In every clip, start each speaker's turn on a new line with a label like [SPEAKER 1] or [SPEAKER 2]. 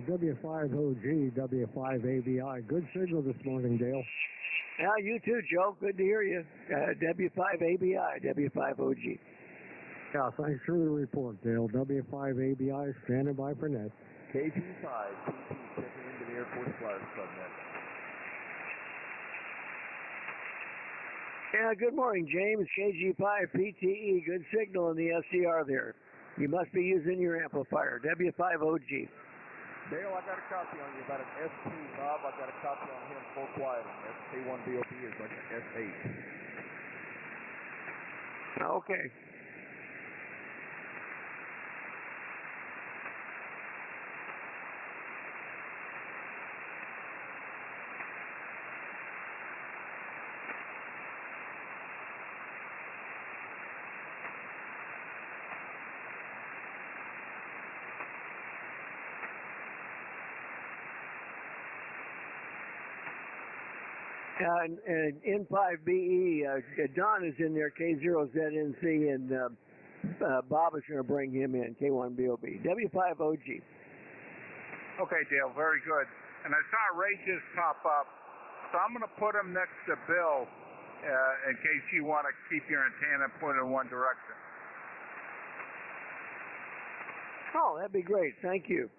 [SPEAKER 1] W5OG, W5ABI. Good signal this morning, Dale.
[SPEAKER 2] Yeah, you too, Joe. Good to hear you. W5ABI, W5OG.
[SPEAKER 1] Yeah, thanks for the report, Dale. W5ABI standing by for net.
[SPEAKER 3] KG5, PT checking into the Air Force Flyers Club net.
[SPEAKER 2] Yeah, good morning, James. KG5 PTE. Good signal in the SCR there. You must be using your amplifier. W5OG.
[SPEAKER 3] Dale, I got a copy on you about an ST. Bob, I got a copy on him full quiet. SK1BOP is like an S8.
[SPEAKER 2] Okay. And N5BE, Don is in there, K0ZNC, and Bob is going to bring him in, K1BOB. W5OG.
[SPEAKER 4] Okay, Dale, very good. And I saw Ray just pop up, so I'm going to put him next to Bill in case you want to keep your antenna pointed in one direction.
[SPEAKER 2] Oh, that'd be great. Thank you.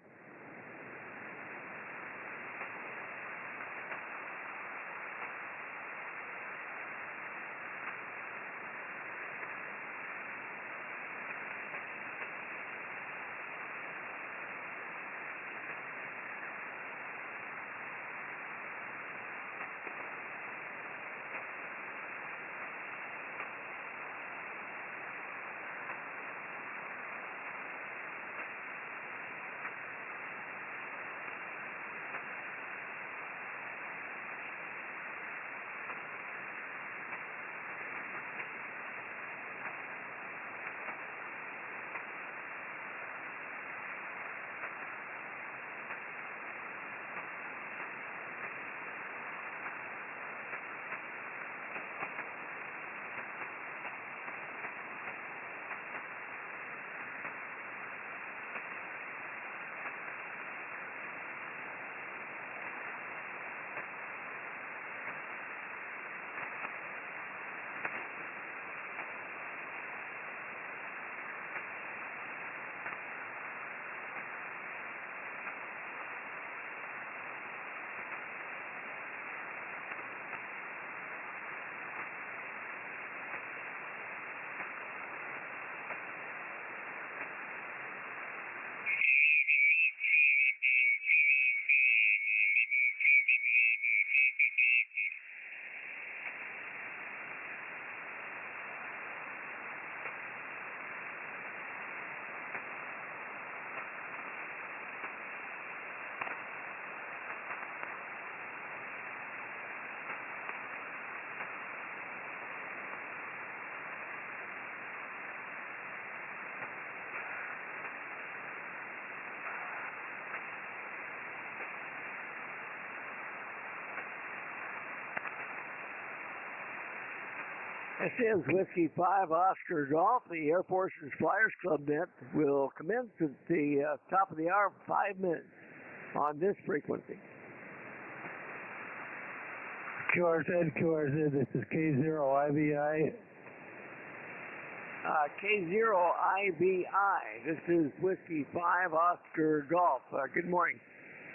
[SPEAKER 2] This is Whiskey 5 Oscar Golf. The Air Force's Flyers Club net will commence at the top of the hour for 5 minutes on this frequency.
[SPEAKER 1] QRZ, this is K0IVI.
[SPEAKER 2] K0IVI. This is Whiskey 5 Oscar Golf. Good morning.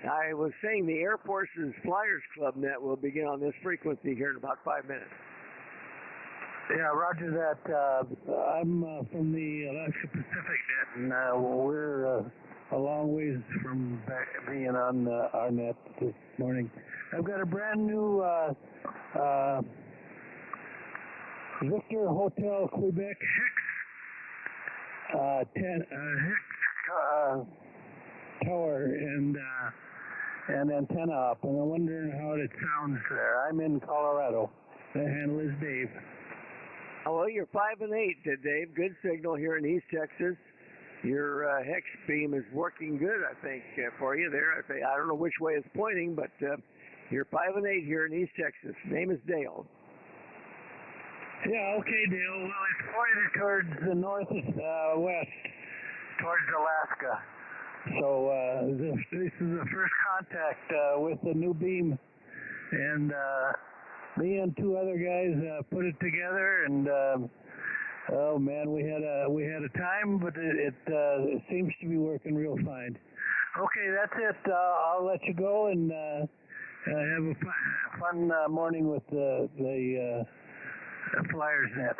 [SPEAKER 2] I was saying the Air Force's Flyers Club net will begin on this frequency here in about 5 minutes.
[SPEAKER 1] Yeah, roger that. I'm from the Alaska Pacific net, and we're a long ways from being on our net this morning. I've got a brand new Victor Hotel Quebec Hex tower and antenna up, and I'm wondering how it sounds there. I'm in Colorado. The handle is Dave.
[SPEAKER 2] Oh, well, you're 5 and 8, Dave. Good signal here in East Texas. Your hex beam is working good, I think, for you there. I don't know which way it's pointing, but you're 5 and 8 here in East Texas. Name is Dale.
[SPEAKER 1] Yeah, okay, Dale. Well, it's pointed towards the northwest, towards Alaska. So this is the first contact with the new beam, and me and two other guys put it together, and oh man, we had a time, but it seems to be working real fine. Okay, that's it. I'll let you go and have a fun morning with the Flyers net.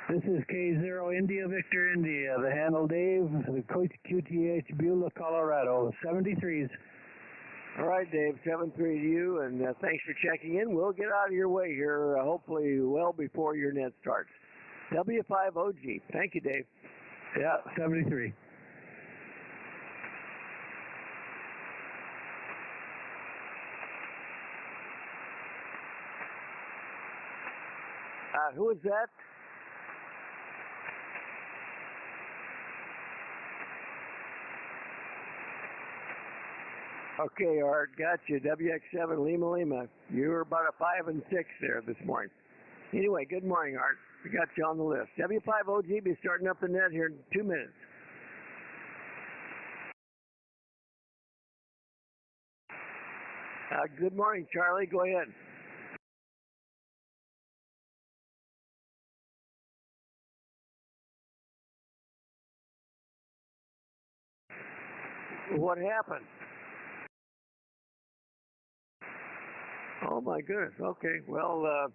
[SPEAKER 1] This is K0 India Victor India, the handle Dave, the QTH Beulah, Colorado, 73s.
[SPEAKER 2] All right, Dave, 7-3 to you, and thanks for checking in. We'll get out of your way here, hopefully well before your net starts. W5OG. Thank you, Dave.
[SPEAKER 1] Yeah, 73.
[SPEAKER 2] Who is that? Okay, Art, got you. WX7 Lima Lima. You were about a 5 and 6 there this morning. Anyway, good morning, Art. We got you on the list. W5OG be starting up the net here in 2 minutes. Good morning, Charlie. Go ahead. What happened? Oh my goodness. Okay. Well,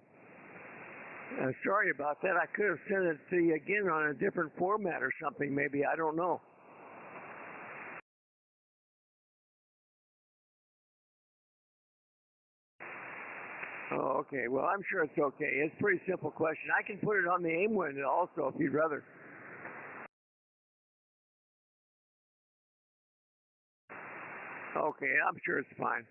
[SPEAKER 2] sorry about that. I could have sent it to you again on a different format or something. Maybe, I don't know. Oh, okay. Well, I'm sure it's okay. It's a pretty simple question. I can put it on the aim window also if you'd rather. Okay, I'm sure it's fine.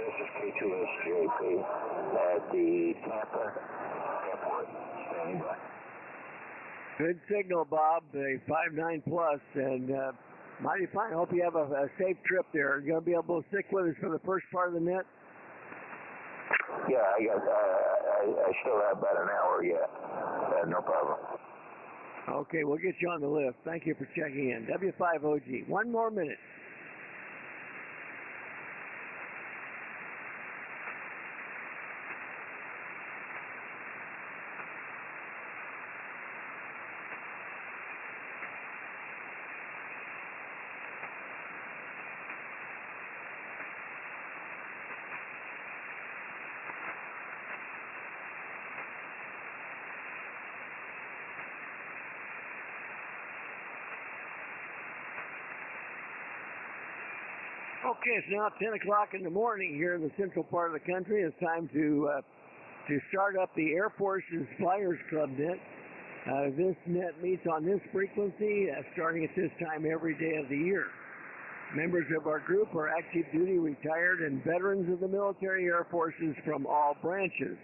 [SPEAKER 5] This is K2SJP at the Tampa Airport. Standing by.
[SPEAKER 2] Good signal, Bob. A 5.9 plus, and mighty fine. Hope you have a safe trip there. You gonna be able to stick with us for the first part of the net?
[SPEAKER 5] Yeah, I still have about an hour yet. No problem.
[SPEAKER 2] Okay, we'll get you on the list. Thank you for checking in. W5OG. 1 more minute. Okay, it's now 10 o'clock in the morning here in the central part of the country. It's time to start up the Air Force's Flyers Club net. This net meets on this frequency starting at this time every day of the year. Members of our group are active duty, retired, and veterans of the military air forces from all branches.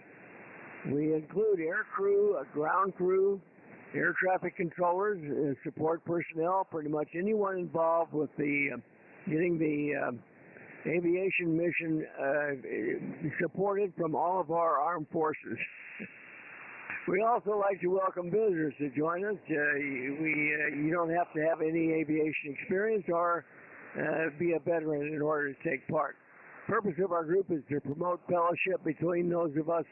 [SPEAKER 2] We include air crew, ground crew, air traffic controllers, support personnel, pretty much anyone involved with getting the aviation mission supported from all of our armed forces. We also like to welcome visitors to join us. You don't have to have any aviation experience or be a veteran in order to take part. The purpose of our group is to promote fellowship between those of us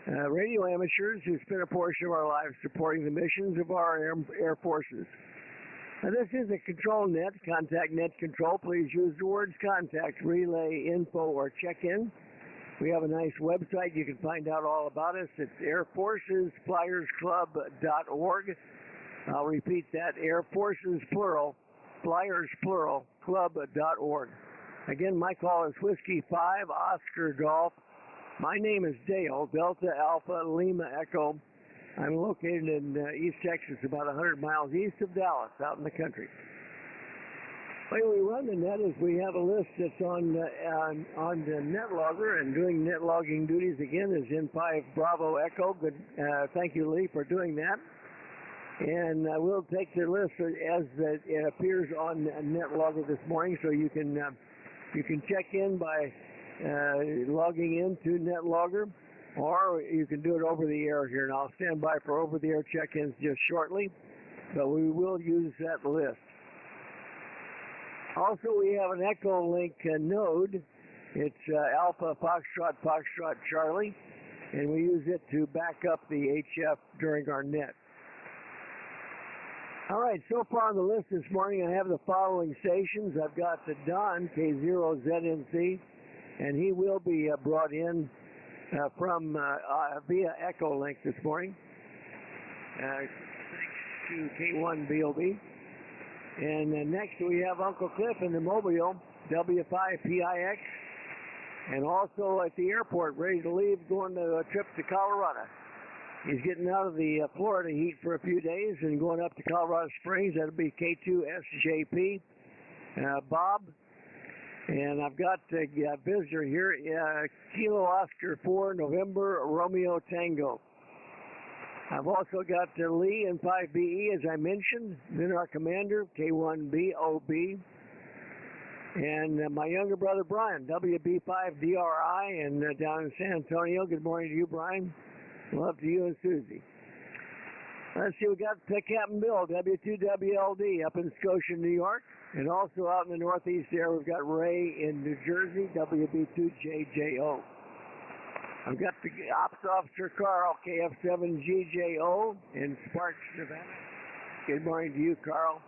[SPEAKER 2] radio amateurs who spend a portion of our lives supporting the missions of our air forces. Now, this is a control net, contact net control. Please use the words contact, relay, info, or check-in. We have a nice website. You can find out all about us. It's airforcesflyersclub.org. I'll repeat that, Air Forces, plural, Flyers, plural, club.org. Again, my call is Whiskey 5, Oscar Golf. My name is Dale, Delta Alpha Lima Echo. I'm located in East Texas, about 100 miles east of Dallas, out in the country. The way we run the net is we have a list that's on the NetLogger, and doing net logging duties again is in5 Bravo Echo. Good, thank you, Lee, for doing that. And we'll take the list as it appears on NetLogger this morning, so you can check in by logging into NetLogger, or you can do it over the air here. And I'll stand by for over the air check-ins just shortly, but we will use that list. Also, we have an Echolink node. It's Alpha Foxtrot Foxtrot Charlie, and we use it to back up the HF during our net. All right, so far on the list this morning, I have the following stations. I've got the Don, K0ZNC, and he will be brought in from via Echolink this morning. Thanks to K1BOB. And next we have Uncle Cliff in the Mobile, W5PIX, and also at the airport, ready to leave, going to a trip to Colorado. He's getting out of the Florida heat for a few days and going up to Colorado Springs. That'll be K2SJP, Bob. And I've got a visitor here, Kilo Oscar 4, November, Romeo Tango. I've also got Lee in 5BE, as I mentioned, then our commander, K1BOB, and my younger brother, Brian, WB5DRI, and down in San Antonio. Good morning to you, Brian. Love to you and Susie. Let's see, we got Captain Bill, W2WLD, up in Scotia, New York, and also out in the Northeast there, we've got Ray in New Jersey, WB2JJO. I've got the Ops Officer Carl, KF7GJO in Sparks, Nevada. Good morning to you, Carl.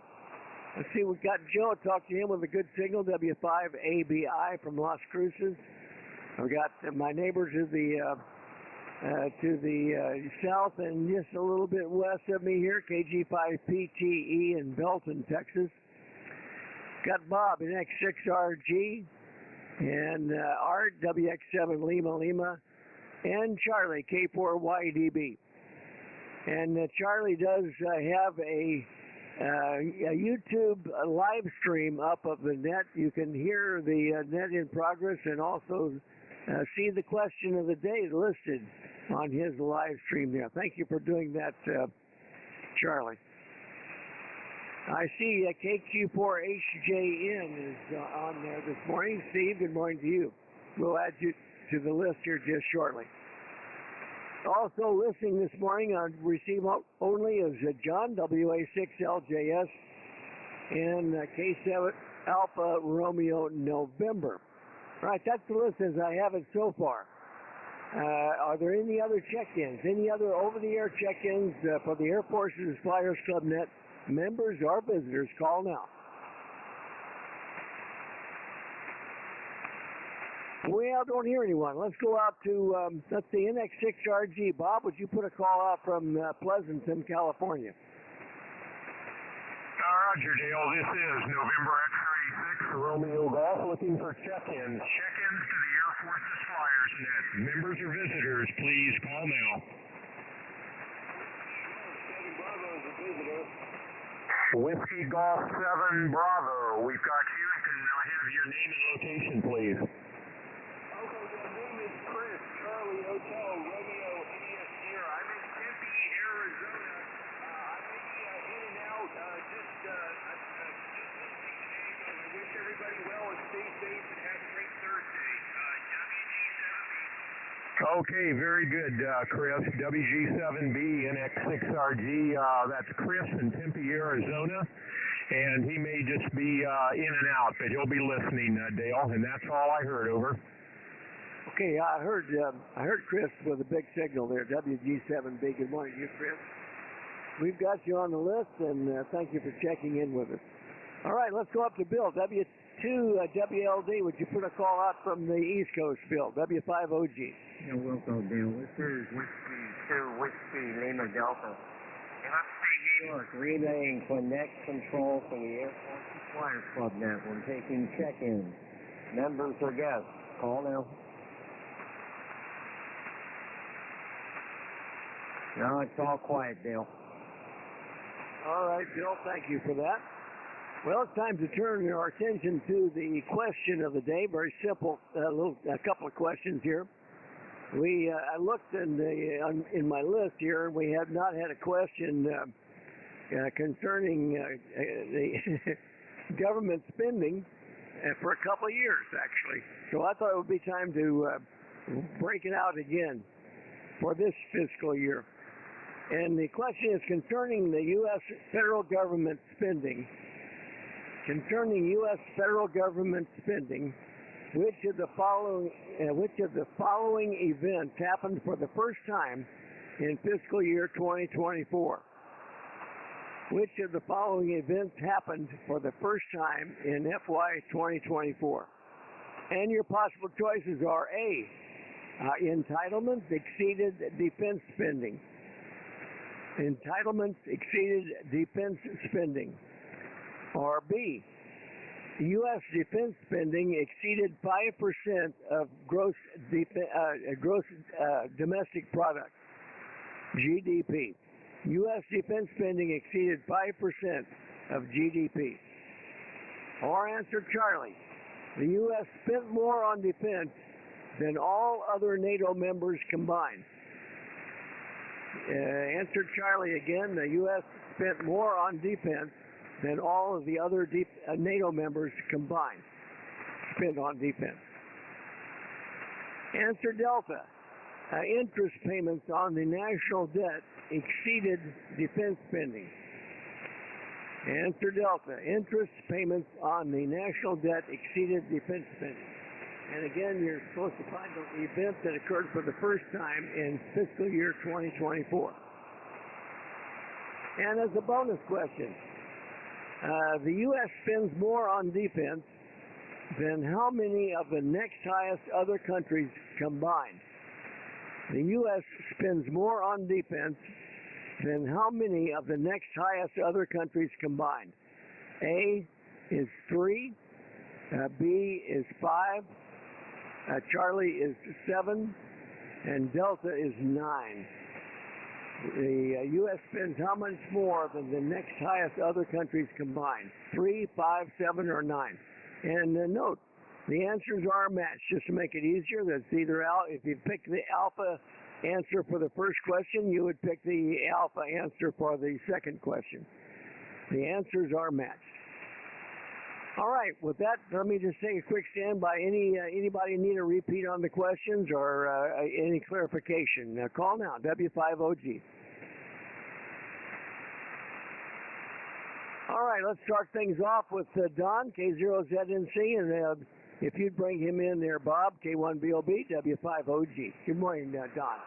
[SPEAKER 2] Let's see, we've got Joe. Talk to him with a good signal, W5ABI from Las Cruces. I've got my neighbor to the south and just a little bit west of me here, KG5PTE in Belton, Texas. Got Bob in X6RG and Art, WX7 Lima Lima, and Charlie, K4YDB. And Charlie does have a YouTube live stream up of the net. You can hear the net in progress and also see the question of the day listed on his live stream there. Thank you for doing that, Charlie. I see KQ4HJN is on there this morning. Steve, good morning to you. We'll add you to the list here just shortly. Also listening this morning on receive only is John, WA6LJS, and K7 Alpha Romeo November. All right, that's the list as I have it so far. Are there any other check-ins, any other over-the-air check-ins for the Air Force's Flyers Club Net members or visitors? Call now. Well, don't hear anyone. Let's go out to, let's see, NX6RG. Bob, would you put a call out from Pleasanton, California?
[SPEAKER 5] Roger, Dale. This is November X-36, Romeo Golf, looking for check-ins. Check-ins to the Air Force's Flyers Net. Members or visitors, please call now. Whiskey Golf 7 Bravo. We've got you. Can I have your name and location, please?
[SPEAKER 3] Okay, your name is Chris, Charlie Hotel, Romeo India Sierra. I'm in Tempe, Arizona. I may be in and out just listening today, but I wish everybody well and stay safe and have a great Thursday. WG7B.
[SPEAKER 5] Okay, very good, Chris. WG7B NX6RG. That's Chris in Tempe, Arizona. And he may just be in and out, but he'll be listening, Dale. And that's all I heard. Over.
[SPEAKER 2] Okay, I heard Chris with a big signal there, WG7B. Good morning to you, Chris. We've got you on the list, and thank you for checking in with us. All right, let's go up to Bill, W2WLD. Would you put a call out from the East Coast, Bill, W5OG?
[SPEAKER 6] Yeah, welcome, Bill. This is Whiskey 2, Whiskey Lima Delta. New York, relaying connect control for the Air Force Flyers Club Net. We're taking check-ins. Members or guests, call now. No, it's all quiet, Dale.
[SPEAKER 2] All right, Bill, thank you for that. Well, it's time to turn our attention to the question of the day. Very simple, a couple of questions here. I looked in my list here, and we have not had a question concerning the government spending for a couple of years, actually. So I thought it would be time to break it out again for this fiscal year. And the question is concerning the U.S. federal government spending. Concerning U.S. federal government spending, which of the following events happened for the first time in fiscal year 2024? Which of the following events happened for the first time in FY 2024? And your possible choices are A, entitlements exceeded defense spending. Entitlements exceeded defense spending. Or B, U.S. defense spending exceeded 5% of gross domestic product, GDP. U.S. defense spending exceeded 5% of GDP. Or answer Charlie, the U.S. spent more on defense than all other NATO members combined. Answer Charlie again, the U.S. spent more on defense than all of the other NATO members combined spent on defense. Answer Delta, interest payments on the national debt exceeded defense spending. Answer Delta, interest payments on the national debt exceeded defense spending. And again, you're supposed to find the events that occurred for the first time in fiscal year 2024. And as a bonus question, the U.S. spends more on defense than how many of the next highest other countries combined? The U.S. spends more on defense than how many of the next highest other countries combined? A is 3, B is 5, Charlie is 7, and Delta is 9. The U.S. spends how much more than the next highest other countries combined? 3, 5, 7, or 9? And note, the answers are matched. Just to make it easier, that's either if you pick the alpha answer for the first question, you would pick the alpha answer for the second question. The answers are matched. All right, with that, let me just take a quick standby. Anybody need a repeat on the questions or any clarification? Call now, W5OG. All right, let's start things off with Don, K0ZNC, and if you'd bring him in there, Bob, K1BOB, W5OG. Good morning, Don.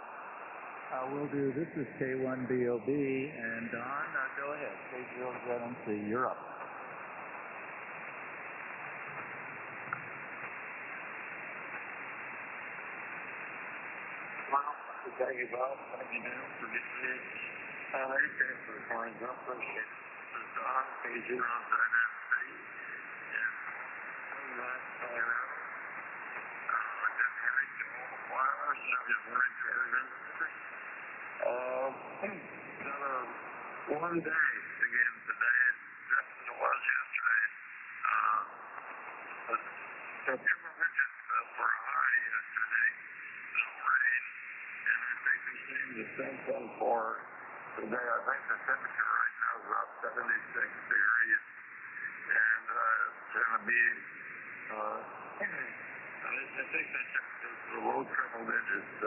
[SPEAKER 7] Will do. This is K1BOB, and Don, go ahead. K0ZNC, you're up.
[SPEAKER 3] Thank you, Bob. Thank you, Dan, for getting me foundation for the morning. I appreciate it. This is Don, K0ZNC, and I'm not saying out. I've been married to all the flowers, and I've been married to our ministry. Another one day again today, just as it was yesterday. But temperatures for a high yesterday, no rain. And I think we're seeing the same thing for today. I think the temperature right now is about 76 degrees. And it's going to be, I think the temperature is low triple digits.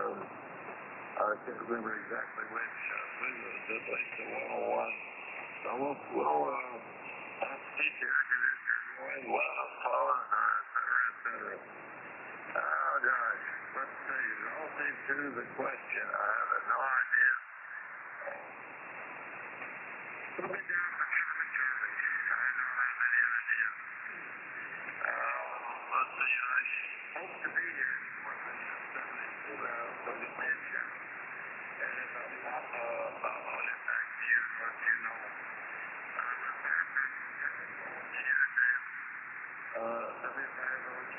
[SPEAKER 3] I can't remember exactly which. I believe it was at least a 101. So we'll have to keep the air conditioner going, loud power, et cetera, et cetera. Oh, gosh. Let's see. Relative to the question, I have no idea. Put me down for Charlie. I don't have any idea. Let's see. I hope to be here for the 70 mention. And if I'm not, I'll get back to you and let you know. With that, W5OG,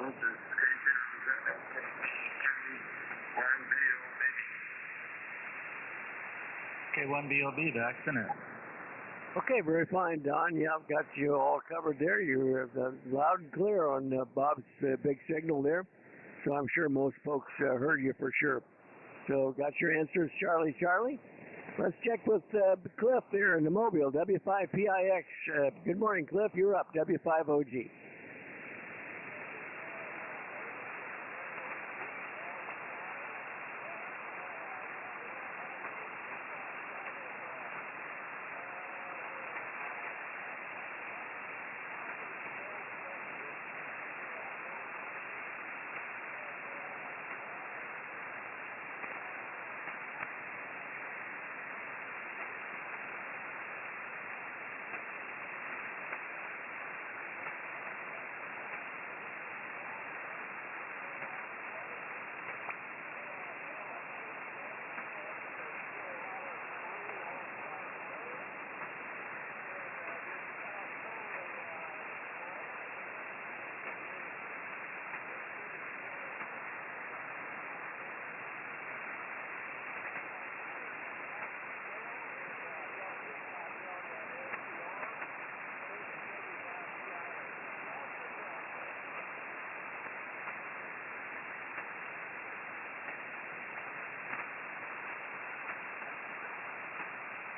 [SPEAKER 3] this is
[SPEAKER 7] K1BOB, back to net.
[SPEAKER 2] Okay, very fine, Don. Yeah, I've got you all covered there. You're loud and clear on Bob's big signal there. So I'm sure most folks heard you for sure. So got your answers, Charlie? Let's check with Cliff there in the Mobile, W5PIX. Good morning, Cliff. You're up, W5OG.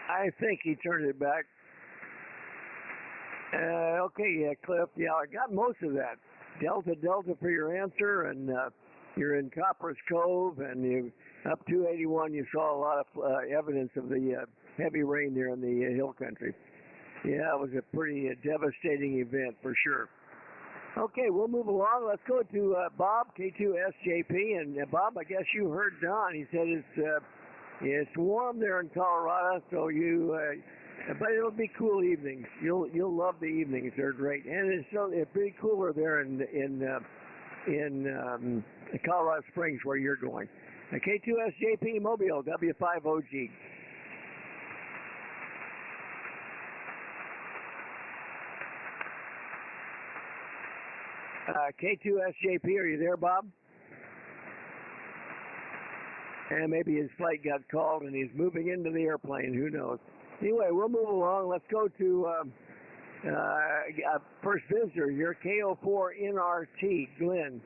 [SPEAKER 2] I think he turned it back. Okay, Cliff. Yeah, I got most of that. Delta for your answer, and you're in Copper's Cove, and you up 281. You saw a lot of evidence of the heavy rain there in the hill country. Yeah, it was a pretty devastating event for sure. Okay, we'll move along. Let's go to Bob, K2SJP, and Bob, I guess you heard Don. He said it's warm there in Colorado, so but it'll be cool evenings. You'll love the evenings; they're great, and it's pretty cooler there in Colorado Springs where you're going. K2SJP Mobile, W5OG. K2SJP, are you there, Bob? And maybe his flight got called and he's moving into the airplane. Who knows? Anyway, we'll move along. Let's go to first visitor. You're KO4NRT, Glenn.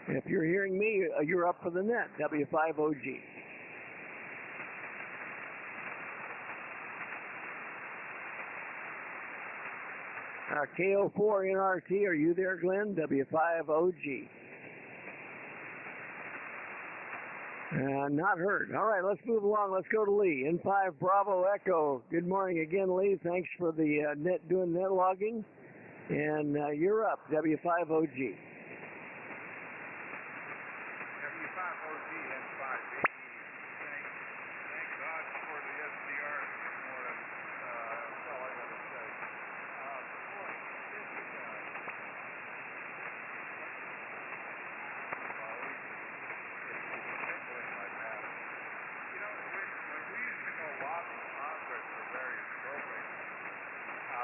[SPEAKER 2] If you're hearing me, you're up for the net, W5OG. KO4NRT, are you there, Glenn? W5OG. Not heard. All right, let's move along. Let's go to Lee. N5 Bravo Echo. Good morning again, Lee. Thanks for the doing net logging. And you're up, W5OG.
[SPEAKER 4] W5OG N5. Thank God for the SDR this morning. That's all I got to say. Boy, this is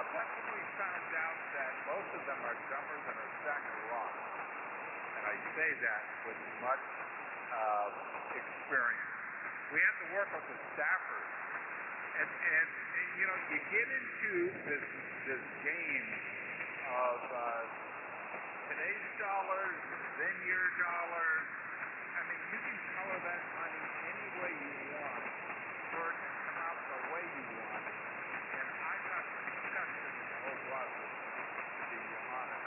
[SPEAKER 4] that's when we found out that most of them are jumpers and a stack of rocks. And I say that with much experience. We have to work with the staffers. And you know, you get into this game of today's dollars, then your dollars. I mean, you can color that money any way you want, or it can come out the way you want. And I got disgusted in the whole process, to be honest.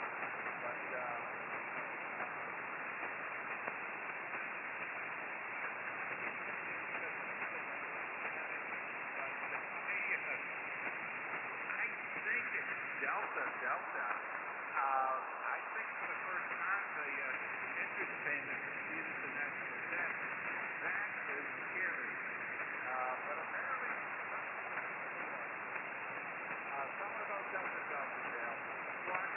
[SPEAKER 4] But I think it's Delta. I think for the first time the interest payment exceeded the national debt. That is scary. But apparently some of those Delta Dale. So I'm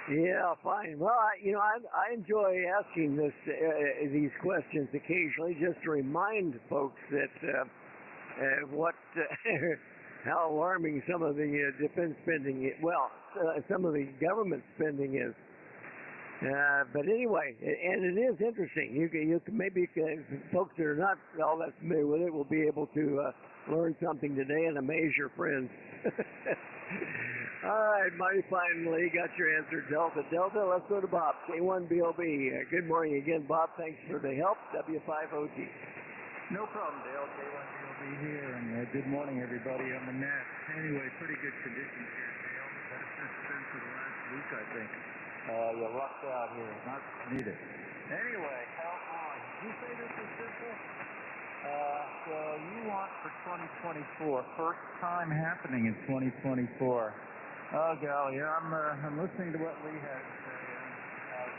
[SPEAKER 2] Yeah, fine. Well, I enjoy asking these questions occasionally, just to remind folks that how alarming some of the defense spending, some of the government spending is. But anyway, and it is interesting. You can maybe folks that are not all that familiar with it will be able to learn something today and amaze your friends. All right, mighty fine, Lee. Got your answer, Delta. Delta, let's go to Bob, K1BOB. Good morning again, Bob. Thanks for the help, W5OG.
[SPEAKER 7] No problem, Dale. K1BOB here, and good morning, everybody on the net. Anyway, pretty good conditions here, Dale. Better since for the last week, I think. You lucked out here. Not needed. Anyway, how on? Did you say this is simple? So you want for 2024, first time happening in 2024. Oh, golly, I'm listening to what Lee has to say.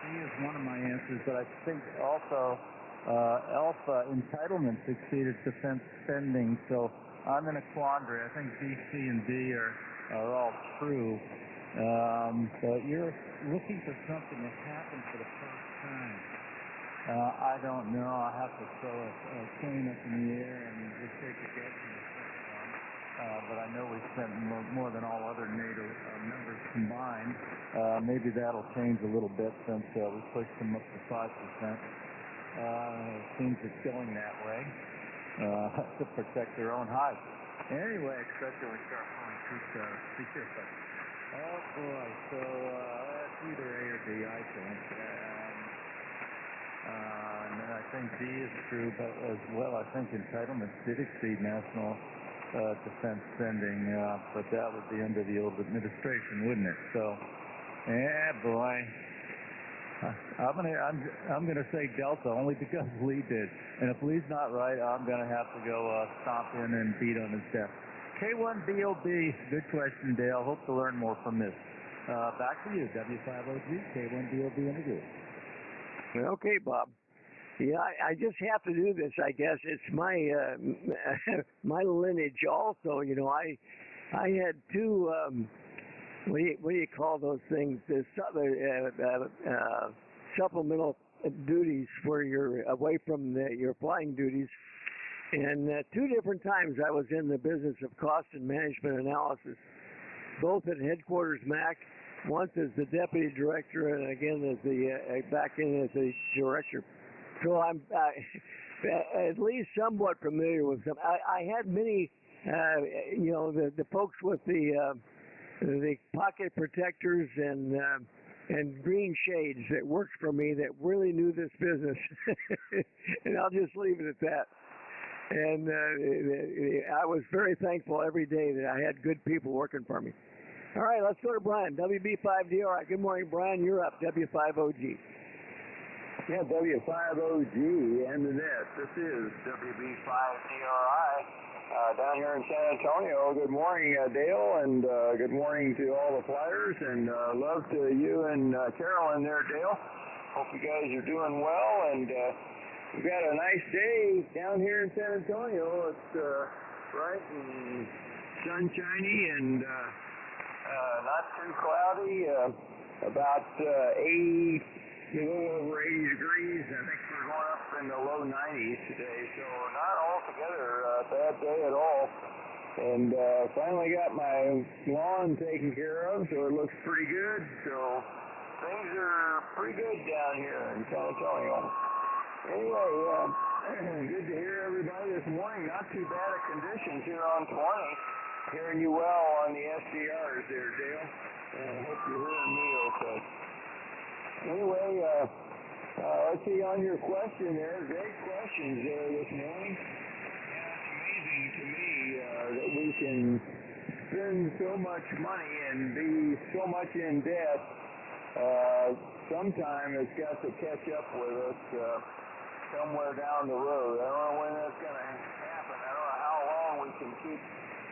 [SPEAKER 7] He is one of my answers, but I think also Alpha entitlements exceeded defense spending, so I'm in a quandary. I think B, C, and D are all true. But you're looking for something that happened for the first time. I don't know. I have to throw a coin up in the air and just take a guess on the first one. But I know we spent more than all other NATO members combined. Maybe that'll change a little bit since we pushed them up to 5%. It seems it's going that way to protect their own hides. Anyway, especially when we start flying too fast. Oh boy, so that's either A or D, I think. And then I think D is true, but as well, I think entitlements did exceed national defense spending, but that would be under the old administration, wouldn't it? So, yeah, boy, I'm gonna say Delta only because Lee did, and if Lee's not right, I'm gonna have to go stomp in and beat on his desk. K1BOB, good question, Dale. Hope to learn more from this. Back to you, W5OG, K1BOB in the group.
[SPEAKER 2] Okay, Bob. Yeah, I just have to do this, I guess. It's my my lineage also. You know, I had two, what do you call those things? The supplemental duties where you're away from your flying duties. And two different times I was in the business of cost and management analysis, both at Headquarters MAC, once as the deputy director and again as the back in as the director. So I'm at least somewhat familiar with them. I had many, you know, the folks with the pocket protectors and green shades that worked for me that really knew this business, and I'll just leave it at that. And I was very thankful every day that I had good people working for me. All right, let's go to Brian, WB5DRI. Good morning, Brian. You're up, W5OG.
[SPEAKER 8] Yeah, W5OG and the net. This is WB5DRI down here in San Antonio. Good morning, Dale, and good morning to all the flyers, and love to you and Carolyn there, Dale. Hope you guys are doing well, and we've got a nice day down here in San Antonio. It's bright and sunshiny and not too cloudy. About 80, a little over 80 degrees. I think we're going up in the low 90s today, so not altogether a bad day at all. And finally got my lawn taken care of, so it looks pretty good. So things are pretty good down here in San Antonio. Anyway, good to hear everybody this morning. Not too bad of conditions here on 20. Hearing you well on the SDRs there, Dale. Hope you're hearing me okay. Anyway, let's see on your question there. Great questions there this morning. Yeah, it's amazing to me that we can spend so much money and be so much in debt. Sometime it's got to catch up with us somewhere down the road. I don't know when that's going to happen. I don't know how long we can keep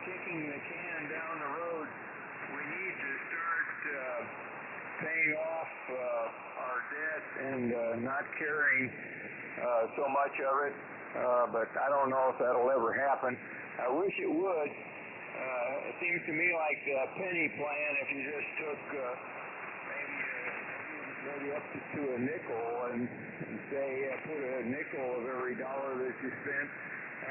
[SPEAKER 8] kicking the can down the road. We need to start paying off our debt and not carrying so much of it, but I don't know if that'll ever happen. I wish it would. It seems to me like the penny plan, if you just took maybe up to a nickel and say put a nickel of every dollar that you spent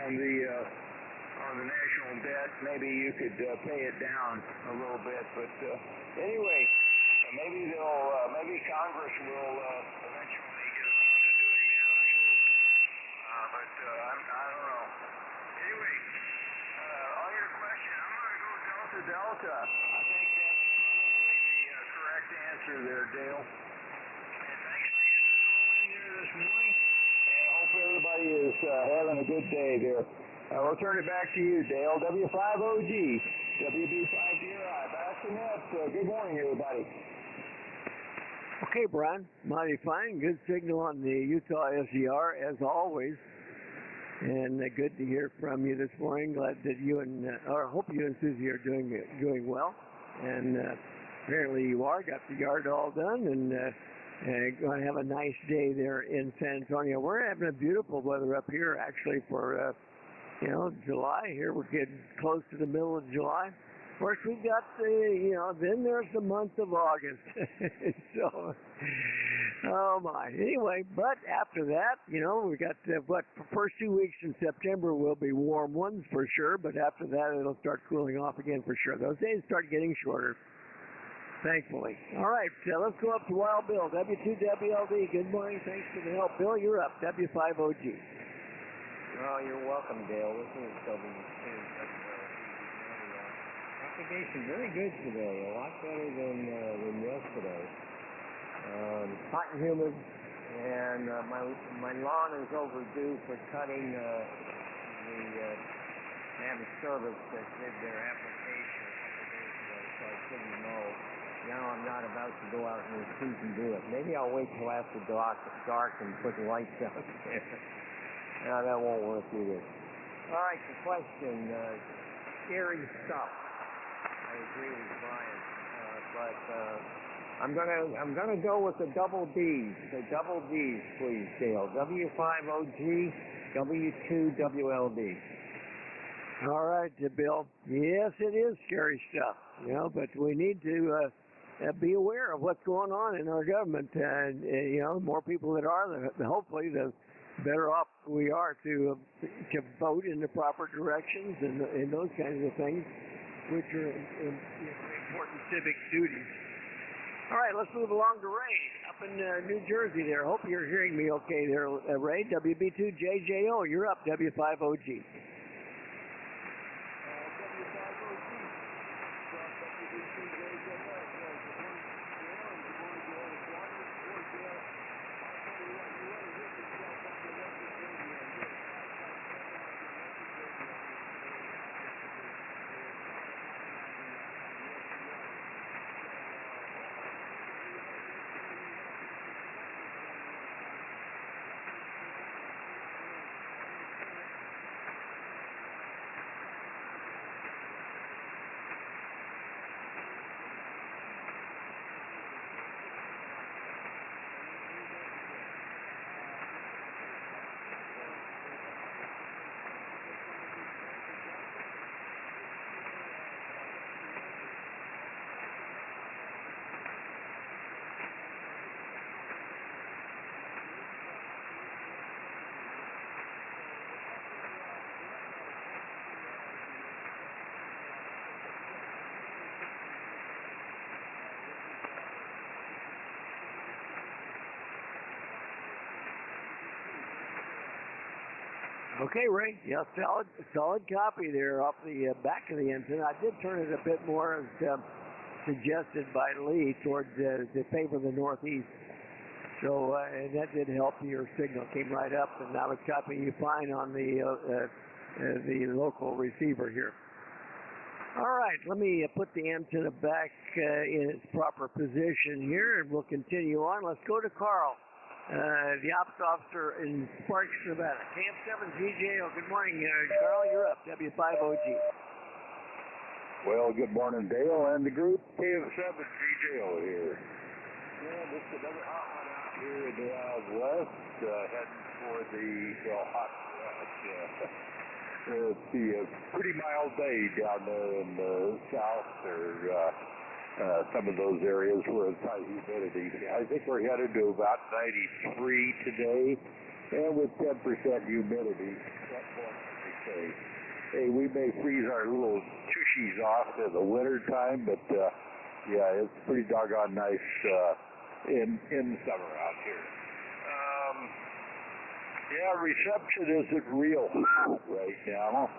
[SPEAKER 8] on the national debt, maybe you could pay it down a little bit. But anyway, maybe Congress will eventually get around to doing that. I hope. But I don't know. Anyway, on your question, I'm going to go Delta. I think that's temperature there, Dale. And thanks for getting us all in here this morning. And hopefully everybody is having a good day there. We'll turn it back to you, Dale. W5OG, WB5DRI, back to net. Good morning, everybody.
[SPEAKER 2] Okay, Brian. Mighty fine. Good signal on the Utah SER, as always. And good to hear from you this morning. Glad that you and, or hope you and Susie are doing well. And apparently you are. Got the yard all done and going to have a nice day there in San Antonio. We're having a beautiful weather up here, actually, for July. Here we're getting close to the middle of July. Of course, we've got then there's the month of August. So, oh my. Anyway, but after that, we got the first 2 weeks in September will be warm ones for sure, but after that it'll start cooling off again for sure. Those days start getting shorter, thankfully. All right, let's go up to Wild Bill, W2WLD. Good morning. Thanks for the help. Bill, you're up, W5OG.
[SPEAKER 6] Well, you're welcome, Dale. This is W2. Propagation very good today, a lot better than yesterday. Hot and humid, and my lawn is overdue for cutting. They have a service that did their application a couple days ago, so I couldn't mow. Now I'm not about to go out in the street and do it. Maybe I'll wait till after dark and put the lights out there. No, that won't work either. All right, the question, scary stuff. I agree with Brian, but I'm gonna go with the double D's. The double D's, please, Dale. W5OG, W2WLD.
[SPEAKER 2] All right, Bill. Yes, it is scary stuff, but we need to be aware of what's going on in our government. And the more people that are, hopefully the better off we are to vote in the proper directions and those kinds of things, which are important civic duties. All right, let's move along to Ray up in New Jersey there. Hope you're hearing me okay there, Ray. WB2JJO, you're up, W5OG. Okay, Ray. Yeah, solid copy there off the back of the antenna. I did turn it a bit more as suggested by Lee towards the favor of the northeast. So and that did help. Your signal came right up, and I was copying you fine on the local receiver here. All right, let me put the antenna back in its proper position here, and we'll continue on. Let's go to Carl. The ops officer in Sparks, Nevada. KM7GJO. Good morning, Carl. You're up. W5OG.
[SPEAKER 8] Well, good morning, Dale and the group. KM7GJO here. Yeah, just another hot one out here in the Wild West, heading for the hot west. It's a pretty mild day down there in the south, or some of those areas where it's high humidity. I think we're headed to about 93 today, and with 10% humidity. That's what they say. Hey, we may freeze our little tushies off in the winter time, but yeah, it's pretty doggone nice in the summer out here. Yeah, reception isn't real hot right now.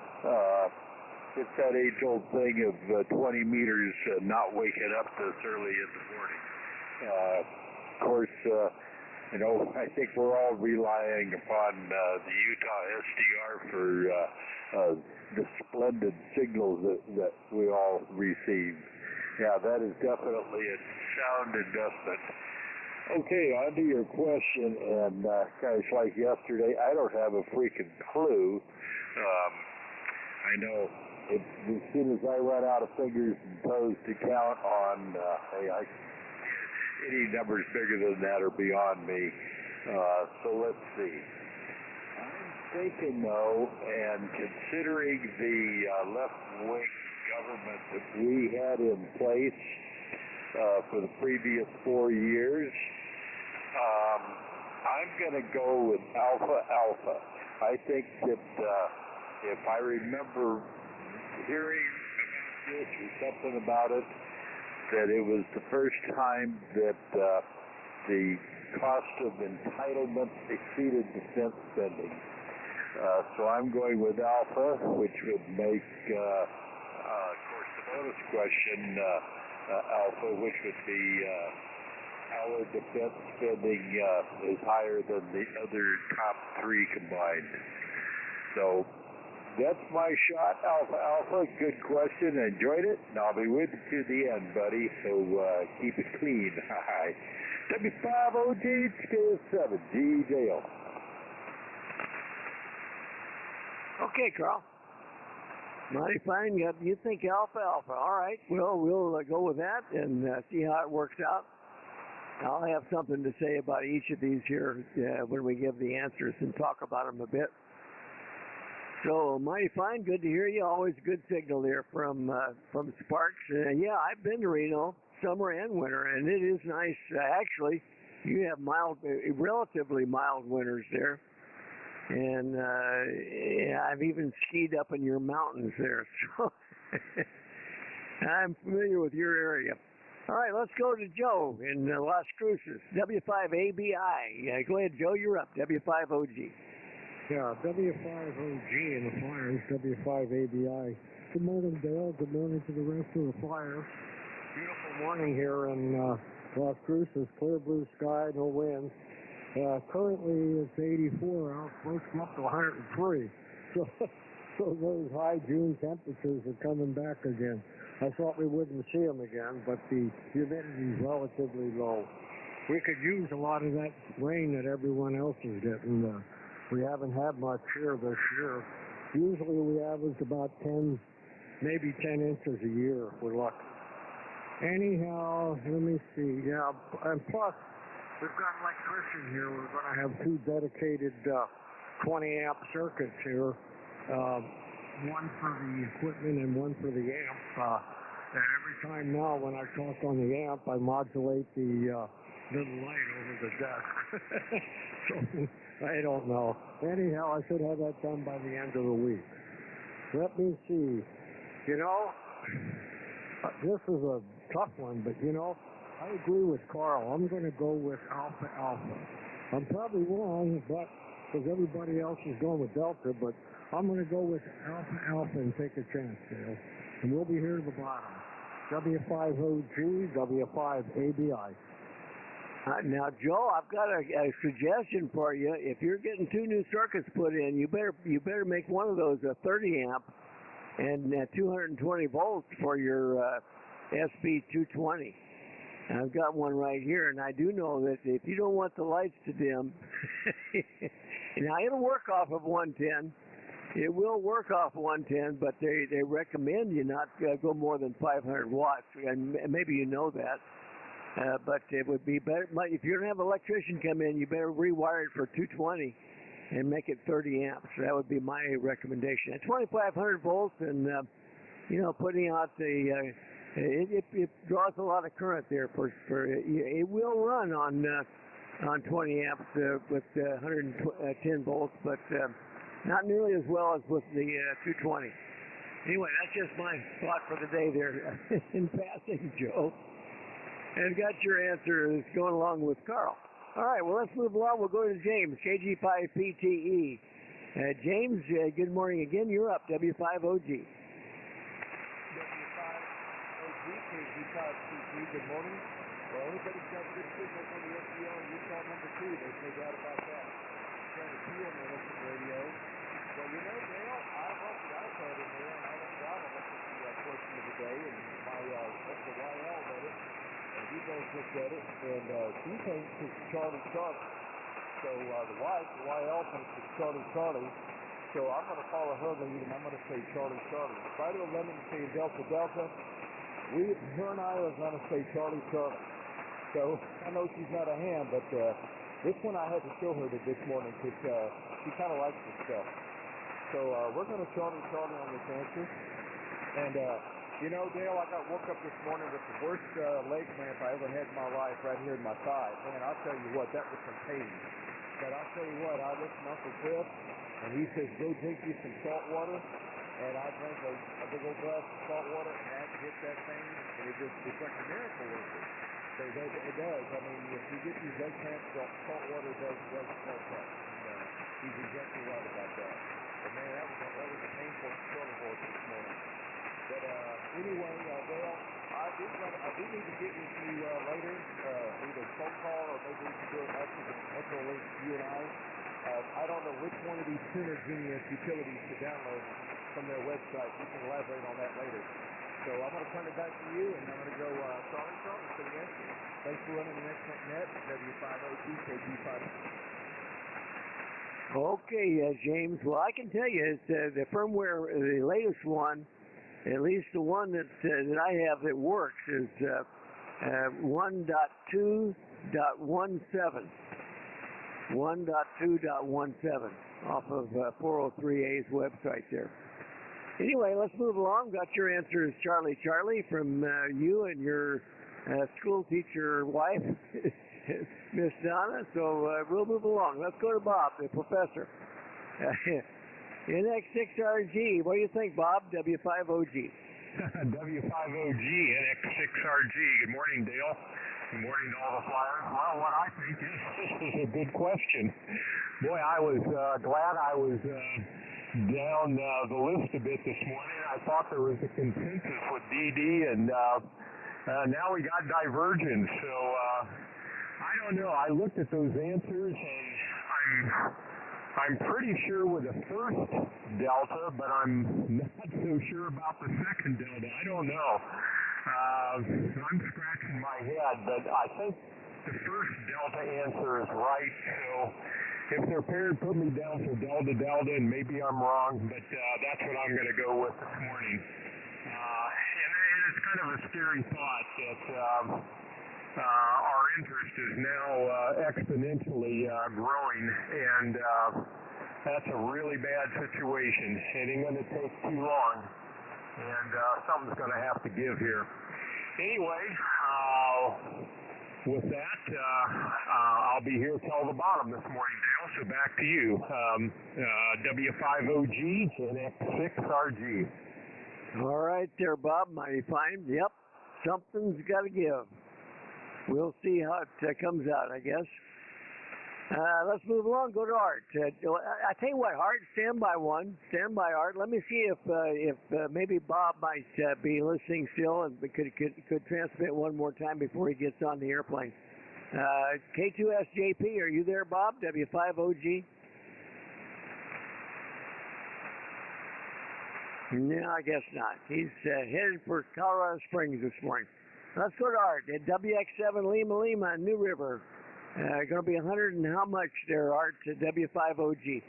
[SPEAKER 8] It's that age-old thing of 20 meters not waking up this early in the morning.
[SPEAKER 5] Of course, you know, I think we're all relying upon the Utah SDR for the splendid signals that we all receive. Yeah, that is definitely a sound investment. Okay, on to your question, and guys, like yesterday, I don't have a freaking clue. I know as soon as I run out of fingers and toes to count on, any numbers bigger than that are beyond me. So let's see. I'm thinking, though, and considering the left-wing government that we had in place for the previous 4 years, I'm going to go with Alpha Alpha. I think that if I remember hearing about this or something about it, that it was the first time that the cost of entitlement exceeded defense spending. So I'm going with Alpha, which would make, of course, the bonus question Alpha, which would be our defense spending is higher than the other top three combined. So that's my shot, Alpha Alpha. Good question. Enjoyed it, and I'll be with you to the end, buddy. So keep it clean. Hi. W5OG Dales G Dale.
[SPEAKER 2] Okay, Carl. Mighty fine. You think Alpha Alpha. All right. We'll go with that and see how it works out. I'll have something to say about each of these here when we give the answers and talk about them a bit. So, mighty fine. Good to hear you. Always a good signal there from Sparks. Yeah, I've been to Reno, summer and winter, and it is nice. Actually, you have relatively mild winters there. And yeah, I've even skied up in your mountains there. So, I'm familiar with your area. All right, let's go to Joe in Las Cruces, W5ABI. Go ahead, Joe, you're up, W5OG.
[SPEAKER 9] Yeah, W5OG and the Flyers, W5ABI. Good morning, Dale. Good morning to the rest of the Flyers. Beautiful morning here in Las Cruces. Clear blue sky, no wind. Currently it's 84 out, supposed to come up to 103. So those high June temperatures are coming back again. I thought we wouldn't see them again, but the humidity is relatively low. We could use a lot of that rain that everyone else is getting. We haven't had much here this year. Usually we average about 10, maybe 10 inches a year if we're lucky. Anyhow, let me see. Yeah, and plus, we've got an electrician here. We're going to have two dedicated 20-amp circuits here. One for the equipment and one for the amp. And every time now when I talk on the amp, I modulate the little light over the desk. So, I don't know. Anyhow, I should have that done by the end of the week. Let me see. You know, this is a tough one, but you know, I agree with Carl. I'm going to go with Alpha Alpha. I'm probably wrong, but because everybody else is going with Delta, but I'm going to go with Alpha Alpha and take a chance, Dale. And we'll be here to the bottom. W5OG, W5ABI.
[SPEAKER 2] Now, Joe, I've got a suggestion for you. If you're getting two new circuits put in, you better make one of those a 30 amp and 220 volts for your SB220. And I've got one right here, and I do know that if you don't want the lights to dim, now it'll work off of 110. It will work off 110, but they recommend you not go more than 500 watts, and maybe you know that. But it would be better, if you're going to have an electrician come in, you better rewire it for 220 and make it 30 amps. That would be my recommendation. At 2,500 volts and, putting out the, it draws a lot of current there it will run on 20 amps with 110 volts, but not nearly as well as with the 220. Anyway, that's just my thought for the day there in passing, Joe. And got your answer. It's going along with Carl. All right, well, let's move along. We'll go to James, KG5PTE. James, good morning again. You're up, W5OG.
[SPEAKER 7] W5OG, KG5PTE, good morning. Well, everybody's got good signals on the SDR. You call number 2. There's no doubt about that. Trying to see on the electric radio. Well, you know, Dale, I brought the iPad in there, and I went down and looked at the portion of the day, and my Uncle YL read it, and he both looked at it, and she thinks it's Charlie Charlie. So the wife, the YL, thinks it's Charlie Charlie. So I'm going to follow her lead, and I'm going to say Charlie Charlie. Spider 11 is saying Delta Delta. Her and I are going to say Charlie Charlie. So I know she's not a ham, but this one I had to show her this morning because she kind of likes this stuff. So we're going to Charlie Charlie on this answer. And, you know, Dale, I woke up this morning with the worst leg cramp I ever had in my life right here in my thigh. Man, I'll tell you what, that was some pain. But I'll tell you what, I listened to Uncle Cliff, and he says, go drink you some salt water. And I drank a big old glass of salt water, and I hit that thing, and it's like a miracle worker. So it does. I mean, if you get these leg cramps, salt water does help. And he's exactly right about that. But man, that was a painful struggle for us this morning. But anyway, Dale, I do need to get with you later, either phone call or maybe we can do it after the Echo Link, you and I. I don't know which one of these Tuner Genius utilities to download from their website. You can elaborate on that later. So I'm going to turn it back to you, and I'm going to go Charlie for the answer. Thanks for running an excellent net, W5OG KG5.
[SPEAKER 2] Okay, James. Well, I can tell you, the firmware, the latest one, at least the one that I have that works, is 1.2.17. 1.2.17 off of 403A's website there. Anyway, let's move along. Got your answers, Charlie Charlie, from you and your school teacher wife, Miss Donna. So we'll move along. Let's go to Bob, the professor. NX6RG. What do you think, Bob? W5OG.
[SPEAKER 5] W5OG, NX6RG. Good morning, Dale. Good morning to all the flyers. Well, what I think is this is a good question. Boy, I was glad I was down the list a bit this morning. I thought there was a consensus with DD, and now we got divergence. So I don't know. I looked at those answers, and I'm pretty sure with the first delta, but I'm not so sure about the second delta. I don't know. I'm scratching my head, but I think the first delta answer is right. So if they're paired, put me down for delta, and maybe I'm wrong, but that's what I'm going to go with this morning. And it's kind of a scary thought that our interest is now exponentially growing, and that's a really bad situation. It ain't going to take too long, and something's going to have to give here. Anyway, with that, I'll be here till the bottom this morning, Dale, so back to you. W5OG and X6RG.
[SPEAKER 2] All right there, Bob. Mighty fine. Yep, something's got to give. We'll see how it comes out, I guess. Let's move along. Go to Art. I tell you what, Art, stand by one. Stand by, Art. Let me see if maybe Bob might be listening still and could transmit one more time before he gets on the airplane. K2SJP, are you there, Bob? W5OG? No, I guess not. He's headed for Colorado Springs this morning. Let's go to Art at WX7 Lima, New River. Going to be 100 and how much there, Art, to W5OG?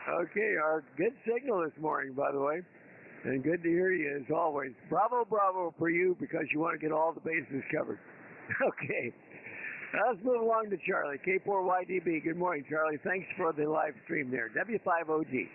[SPEAKER 2] Okay, our good signal this morning, by the way. And good to hear you as always. Bravo, bravo for you because you want to get all the bases covered. Okay. Let's move along to Charlie, K4YDB. Good morning, Charlie. Thanks for the live stream there. W5OG.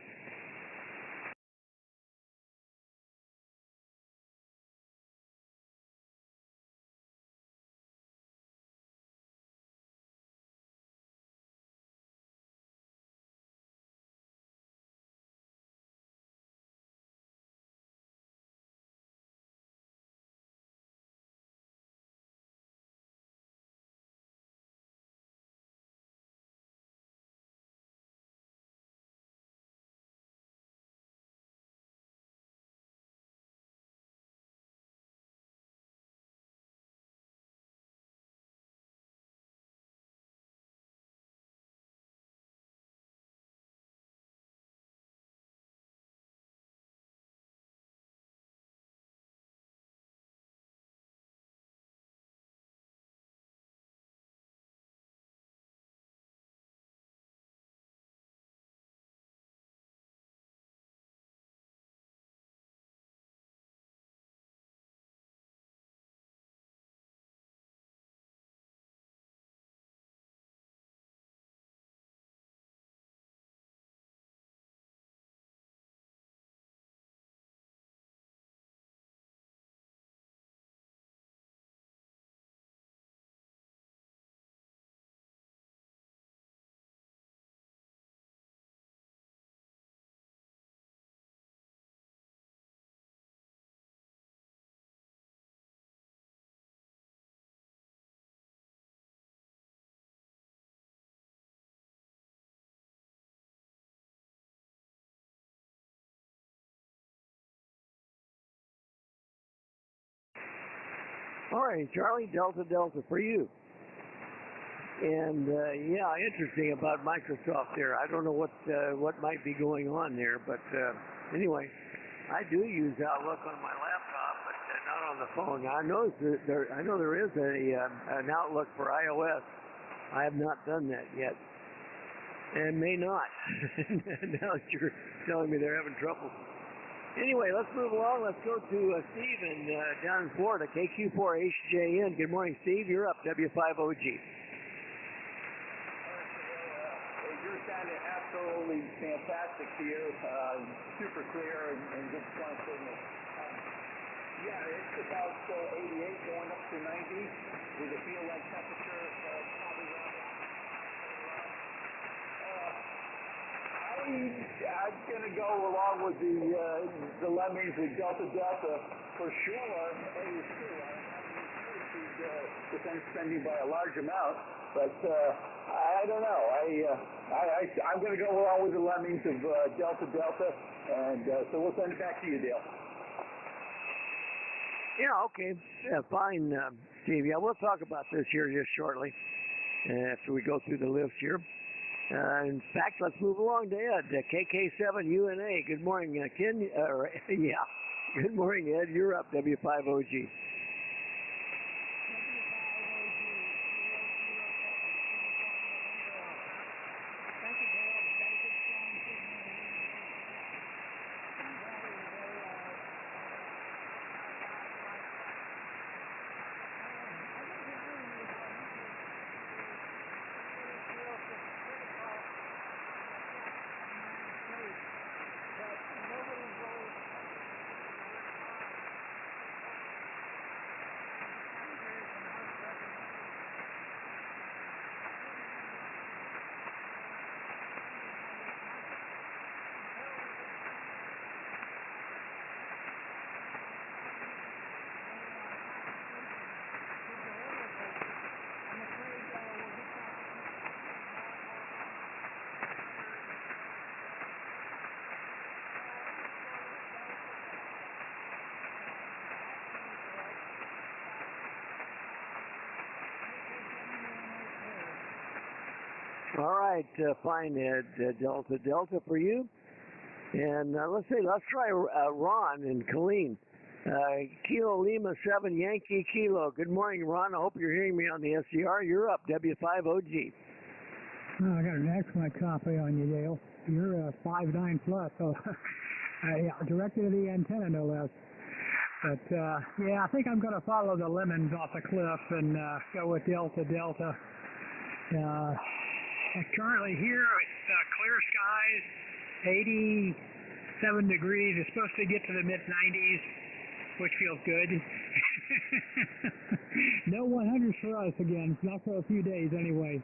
[SPEAKER 2] All right, Charlie, Delta for you. And yeah, interesting about Microsoft there. I don't know what might be going on there, but anyway, I do use Outlook on my laptop, but not on the phone. I know there is an Outlook for iOS. I have not done that yet, and may not. Now that you're telling me they're having trouble. Anyway, let's move along. Let's go to Steve down in Florida, KQ4HJN. Good morning, Steve. You're up, W5OG.
[SPEAKER 8] You're sounding absolutely fantastic here. Super clear and good strong signal. Yeah, it's about 88 going up to 90 with a feel like temperature probably around I'm going to go along with the lemmings with Delta for sure. Defense spending by a large amount, but I don't know. I'm going to go along with the lemmings of Delta, and so we'll send it back to you, Dale.
[SPEAKER 2] Yeah, okay. Yeah, fine, Steve. Yeah, we'll talk about this here just shortly after we go through the list here. In fact, let's move along to Ed, KK7UNA. Good morning, Ken. Yeah. Good morning, Ed. You're up, W5OG. All right, fine, Ed. Delta for you. And let's try Ron in Killeen. Kilo Lima 7 Yankee Kilo. Good morning, Ron. I hope you're hearing me on the SCR. You're up, W5OG.
[SPEAKER 10] I got an excellent copy on you, Dale. you're 5'9" plus, so directed to the antenna, no less. But yeah, I think I'm going to follow the lemons off the cliff and go with Delta Delta. Currently here, it's clear skies, 87 degrees. It's supposed to get to the mid-90s, which feels good. No 100s for us again, not for a few days anyway.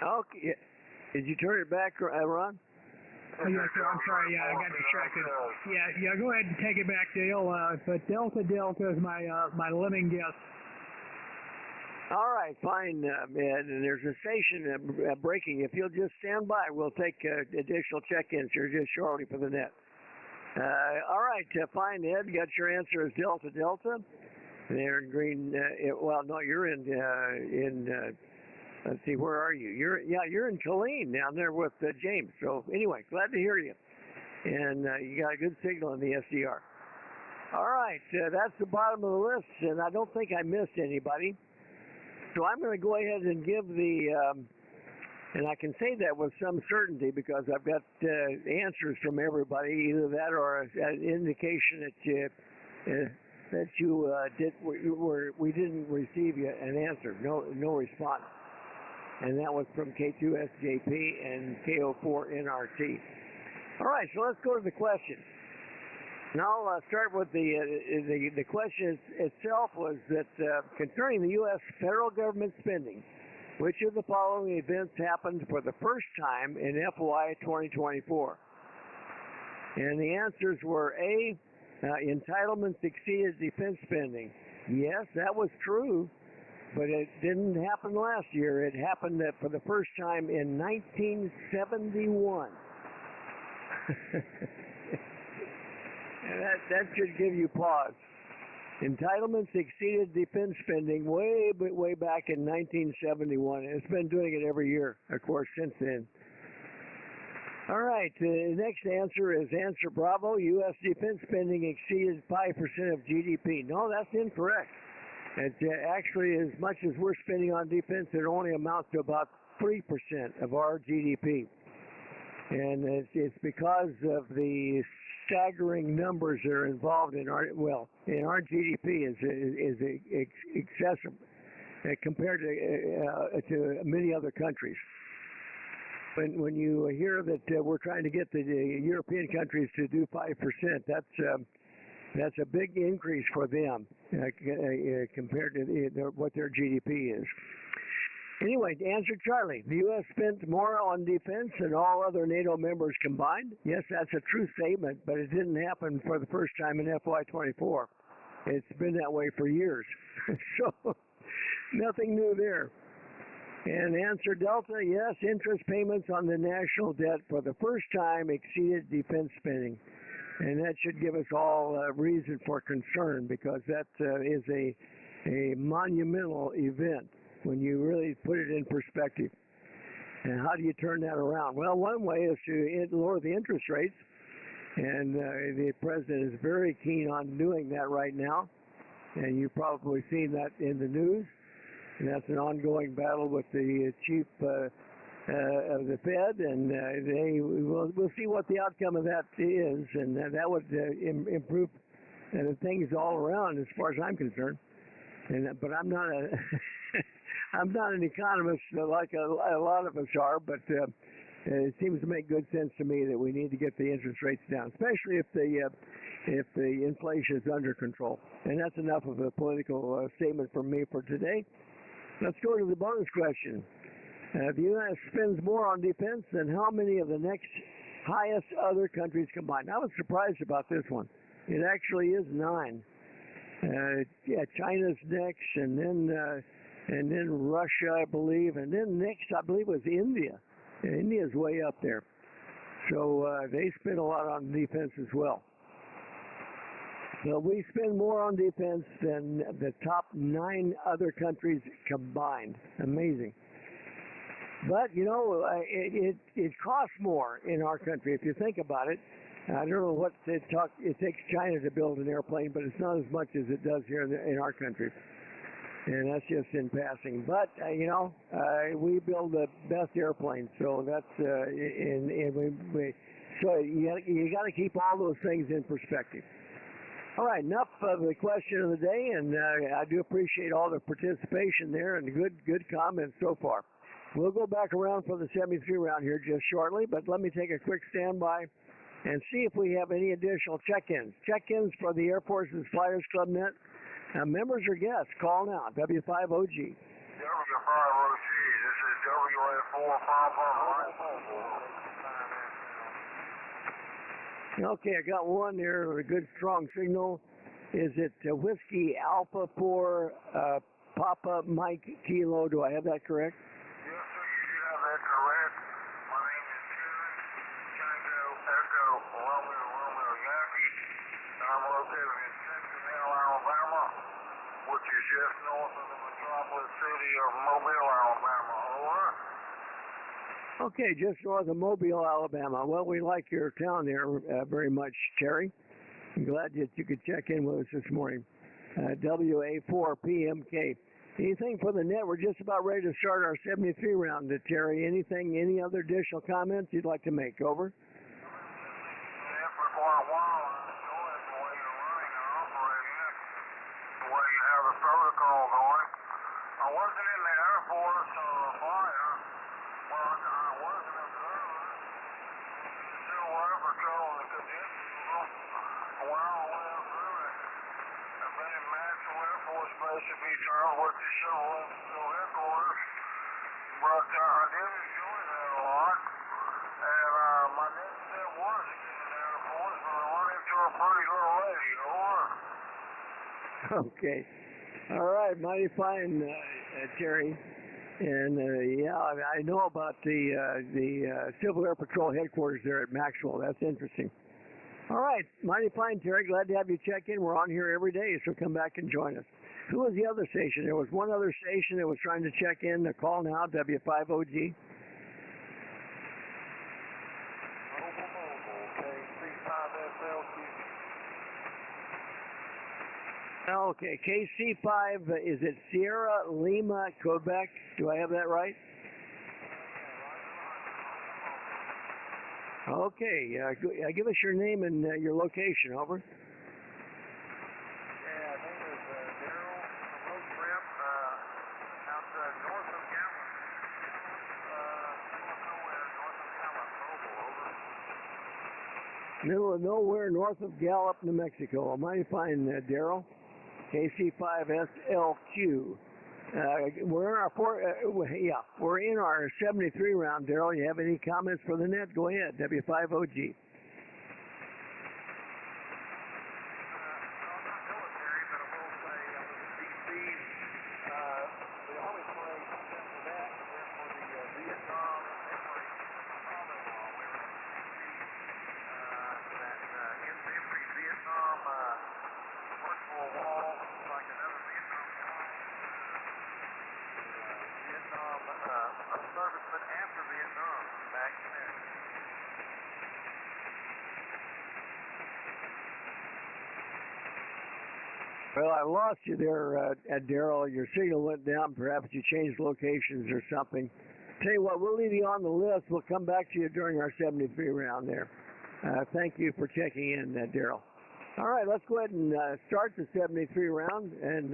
[SPEAKER 2] Okay. Did you turn it back, Ron?
[SPEAKER 10] Oh, yes, sir. I'm sorry. Yeah, I got distracted. Yeah. Go ahead and take it back, Dale. But Delta Delta is my lemming guess.
[SPEAKER 2] All right, fine, Ed. And there's a station breaking. If you'll just stand by, we'll take additional check-ins here just shortly for the net. All right, fine, Ed. Got your answer as Delta Delta. They're in green. Well, no, you're in. Let's see, where are you? You're in Killeen down there with James. So anyway, glad to hear you. And you got a good signal in the SDR. All right, that's the bottom of the list, and I don't think I missed anybody. So I'm going to go ahead and give and I can say that with some certainty because I've got answers from everybody, either that or an indication that we didn't receive an answer, no response. And that was from K2SJP and KO4NRT. All right, so let's go to the question. And I'll start with the question itself was that concerning the U.S. federal government spending, which of the following events happened for the first time in FY 2024? And the answers were A, entitlements exceeded defense spending. Yes, that was true, but it didn't happen last year. It happened for the first time in 1971. And that should give you pause. Entitlements exceeded defense spending way back in 1971. It's been doing it every year, of course, since then. All right, the next answer is answer Bravo. U.S. defense spending exceeded 5% of GDP. No, that's incorrect. It's actually, as much as we're spending on defense, it only amounts to about 3% of our GDP. And it's because of the staggering numbers that are involved in our GDP is excessive compared to many other countries. When you hear that we're trying to get the European countries to do 5%, that's a big increase for them compared to what their GDP is. Anyway, to answer Charlie, the U.S. spent more on defense than all other NATO members combined. Yes, that's a true statement, but it didn't happen for the first time in FY24. It's been that way for years. So, nothing new there. And answer Delta, yes, interest payments on the national debt for the first time exceeded defense spending. And that should give us all reason for concern because that is a monumental event when you really put it in perspective. And how do you turn that around? Well, one way is to lower the interest rates. And the president is very keen on doing that right now. And you've probably seen that in the news. And that's an ongoing battle with the chief of the Fed. And we'll see what the outcome of that is. And that would improve things all around as far as I'm concerned. But I'm not I'm not an economist like a lot of us are, but it seems to make good sense to me that we need to get the interest rates down, especially if the inflation is under control. And that's enough of a political statement from me for today. Let's go to the bonus question. The U.S. spends more on defense than how many of the next highest other countries combined? I was surprised about this one. It actually is 9. China's next, and then Russia, I believe, and then next, I believe, was India. And India's way up there. So they spend a lot on defense as well. So we spend more on defense than the top 9 other countries combined. Amazing. But, you know, it costs more in our country, if you think about it. I don't know what it takes China to build an airplane, but it's not as much as it does here in our country. and that's just in passing. But we build the best airplanes, so that's so you got to keep all those things in perspective. All right, enough of the question of the day, and I do appreciate all the participation there and good comments so far. We'll go back around for the 73 round here just shortly, but let me take a quick standby and see if we have any additional check-ins. Check-ins for the Air Force's Flyers Club Net. Members or guests, call now, W5OG.
[SPEAKER 3] W5OG, this is W4
[SPEAKER 2] Okay, I got one there with a good strong signal. Is it Whiskey Alpha 4 Papa Mike Kilo? Do I have that correct?
[SPEAKER 3] Yes, sir, you do have that correct. My name is Terry Tango Echo Romeo Yankee, and I'm located in Centennial, Alabama, which is just north of the metropolis city of Mobile, Alabama. Over.
[SPEAKER 2] Okay, just north of Mobile, Alabama. Well, we like your town there very much, Terry. I'm glad that you could check in with us this morning. WA4PMK. Anything for the net? We're just about ready to start our 73 round, Terry. Any other additional comments you'd like to make? Over.
[SPEAKER 3] For quite a while, I enjoyed the way you're running and operating it, the way you have the protocol going. I wasn't in the Air Force fire. Well, I was an observer. Civil War Patrol and the cadets. Well, I went through it. I've been in Maxwell Air Force Base at Beachtown with the Civil War Patrol headquarters. But I did enjoy that a lot. And my next step was to get in the Air Force, but I run into a pretty little lady. Over.
[SPEAKER 2] Okay. All right, mighty fine, Terry. And I know about the Civil Air Patrol headquarters there at Maxwell. That's interesting. All right, mighty fine, Terry. Glad to have you check in. We're on here every day, so come back and join us. Who was the other station? There was one other station that was trying to check in. Call now, W5OG. Okay, KC5, is it Sierra Lima, Quebec? Do I have that right? Okay, give us your name and your location, over.
[SPEAKER 3] Yeah, my name is Daryl, road trip out north of Gallup.
[SPEAKER 2] Middle of nowhere, north of Gallup, New Mexico. Mighty fine, Daryl. KC5SLQ. We're in our 73 round, Daryl. You have any comments for the net? Go ahead, W5OG. Well, I lost you there, Daryl. Your signal went down. Perhaps you changed locations or something. Tell you what, we'll leave you on the list. We'll come back to you during our 73 round there. Thank you for checking in, Daryl. All right, let's go ahead and start the 73 round. And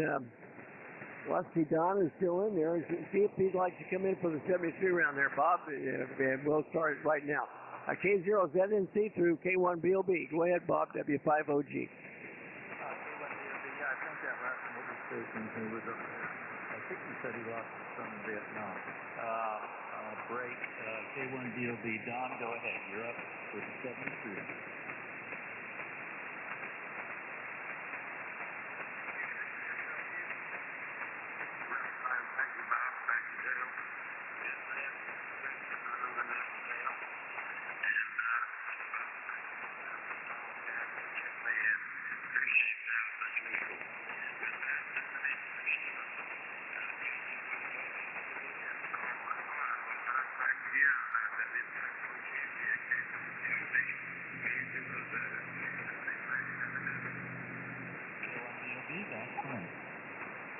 [SPEAKER 2] let's see, Don is still in there. See if he'd like to come in for the 73 round there, Bob. And we'll start it right now. K0ZNC through K1BOB. Go ahead, Bob, W5OG.
[SPEAKER 7] He was up there. I think he said he lost his son in Vietnam. Break. K1DOB. Don, go ahead. You're up with 73.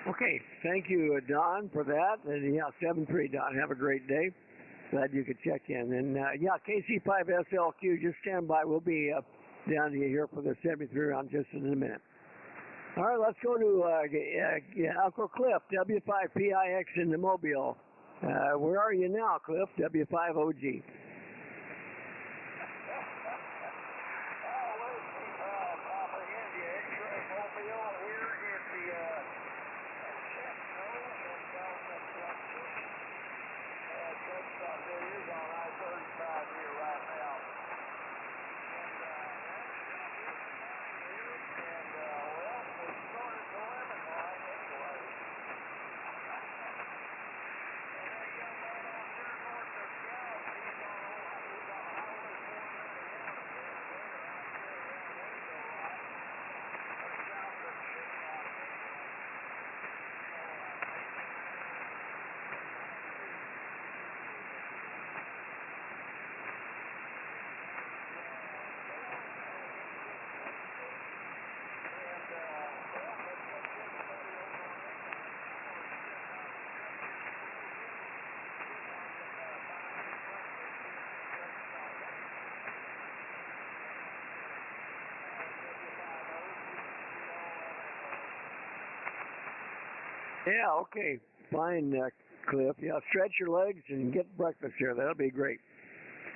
[SPEAKER 2] Okay, thank you, Don, for that. And yeah, 7-3, Don. Have a great day. Glad you could check in. And yeah, KC5SLQ, just stand by. We'll be down to you here for the 73 round just in a minute. All right, let's go to Uncle Cliff, W5PIX in the Mobile. Where are you now, Cliff? W5OG. Yeah, okay. Fine, Cliff. Yeah, stretch your legs and get breakfast here. That'll be great.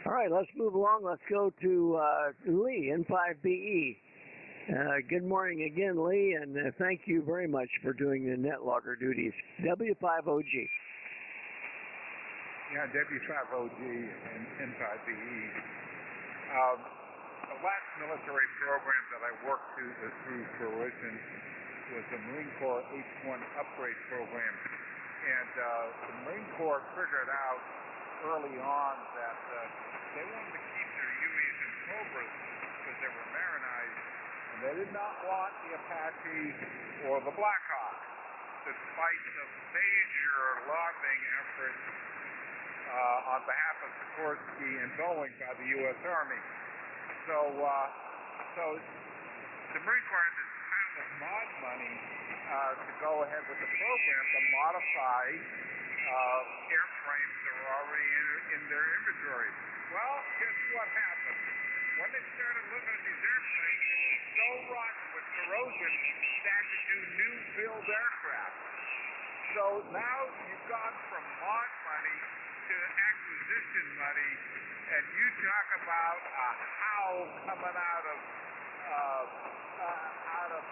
[SPEAKER 2] All right, let's move along. Let's go to Lee, N5BE. Good morning again, Lee, and thank you very much for doing the net logger duties. W5OG.
[SPEAKER 4] Yeah, W5OG and N5BE. The last military program that I worked through fruition was the Marine Corps H-1 upgrade program. And the Marine Corps figured out early on that they wanted to keep their Hueys and Cobras because they were Marinized, and they did not want the Apache or the Black Hawk, despite the major lobbying efforts on behalf of Sikorsky and Boeing by the U.S. Army. So the Marine Corps had this pile of mod money to go ahead with the program to modify airframes that were already in their inventory. Well, guess what happened? When they started looking at these airplanes, it was so rotten with corrosion, they had to do new build aircraft. So now you've gone from mod money to acquisition money, and you talk about a howl coming out of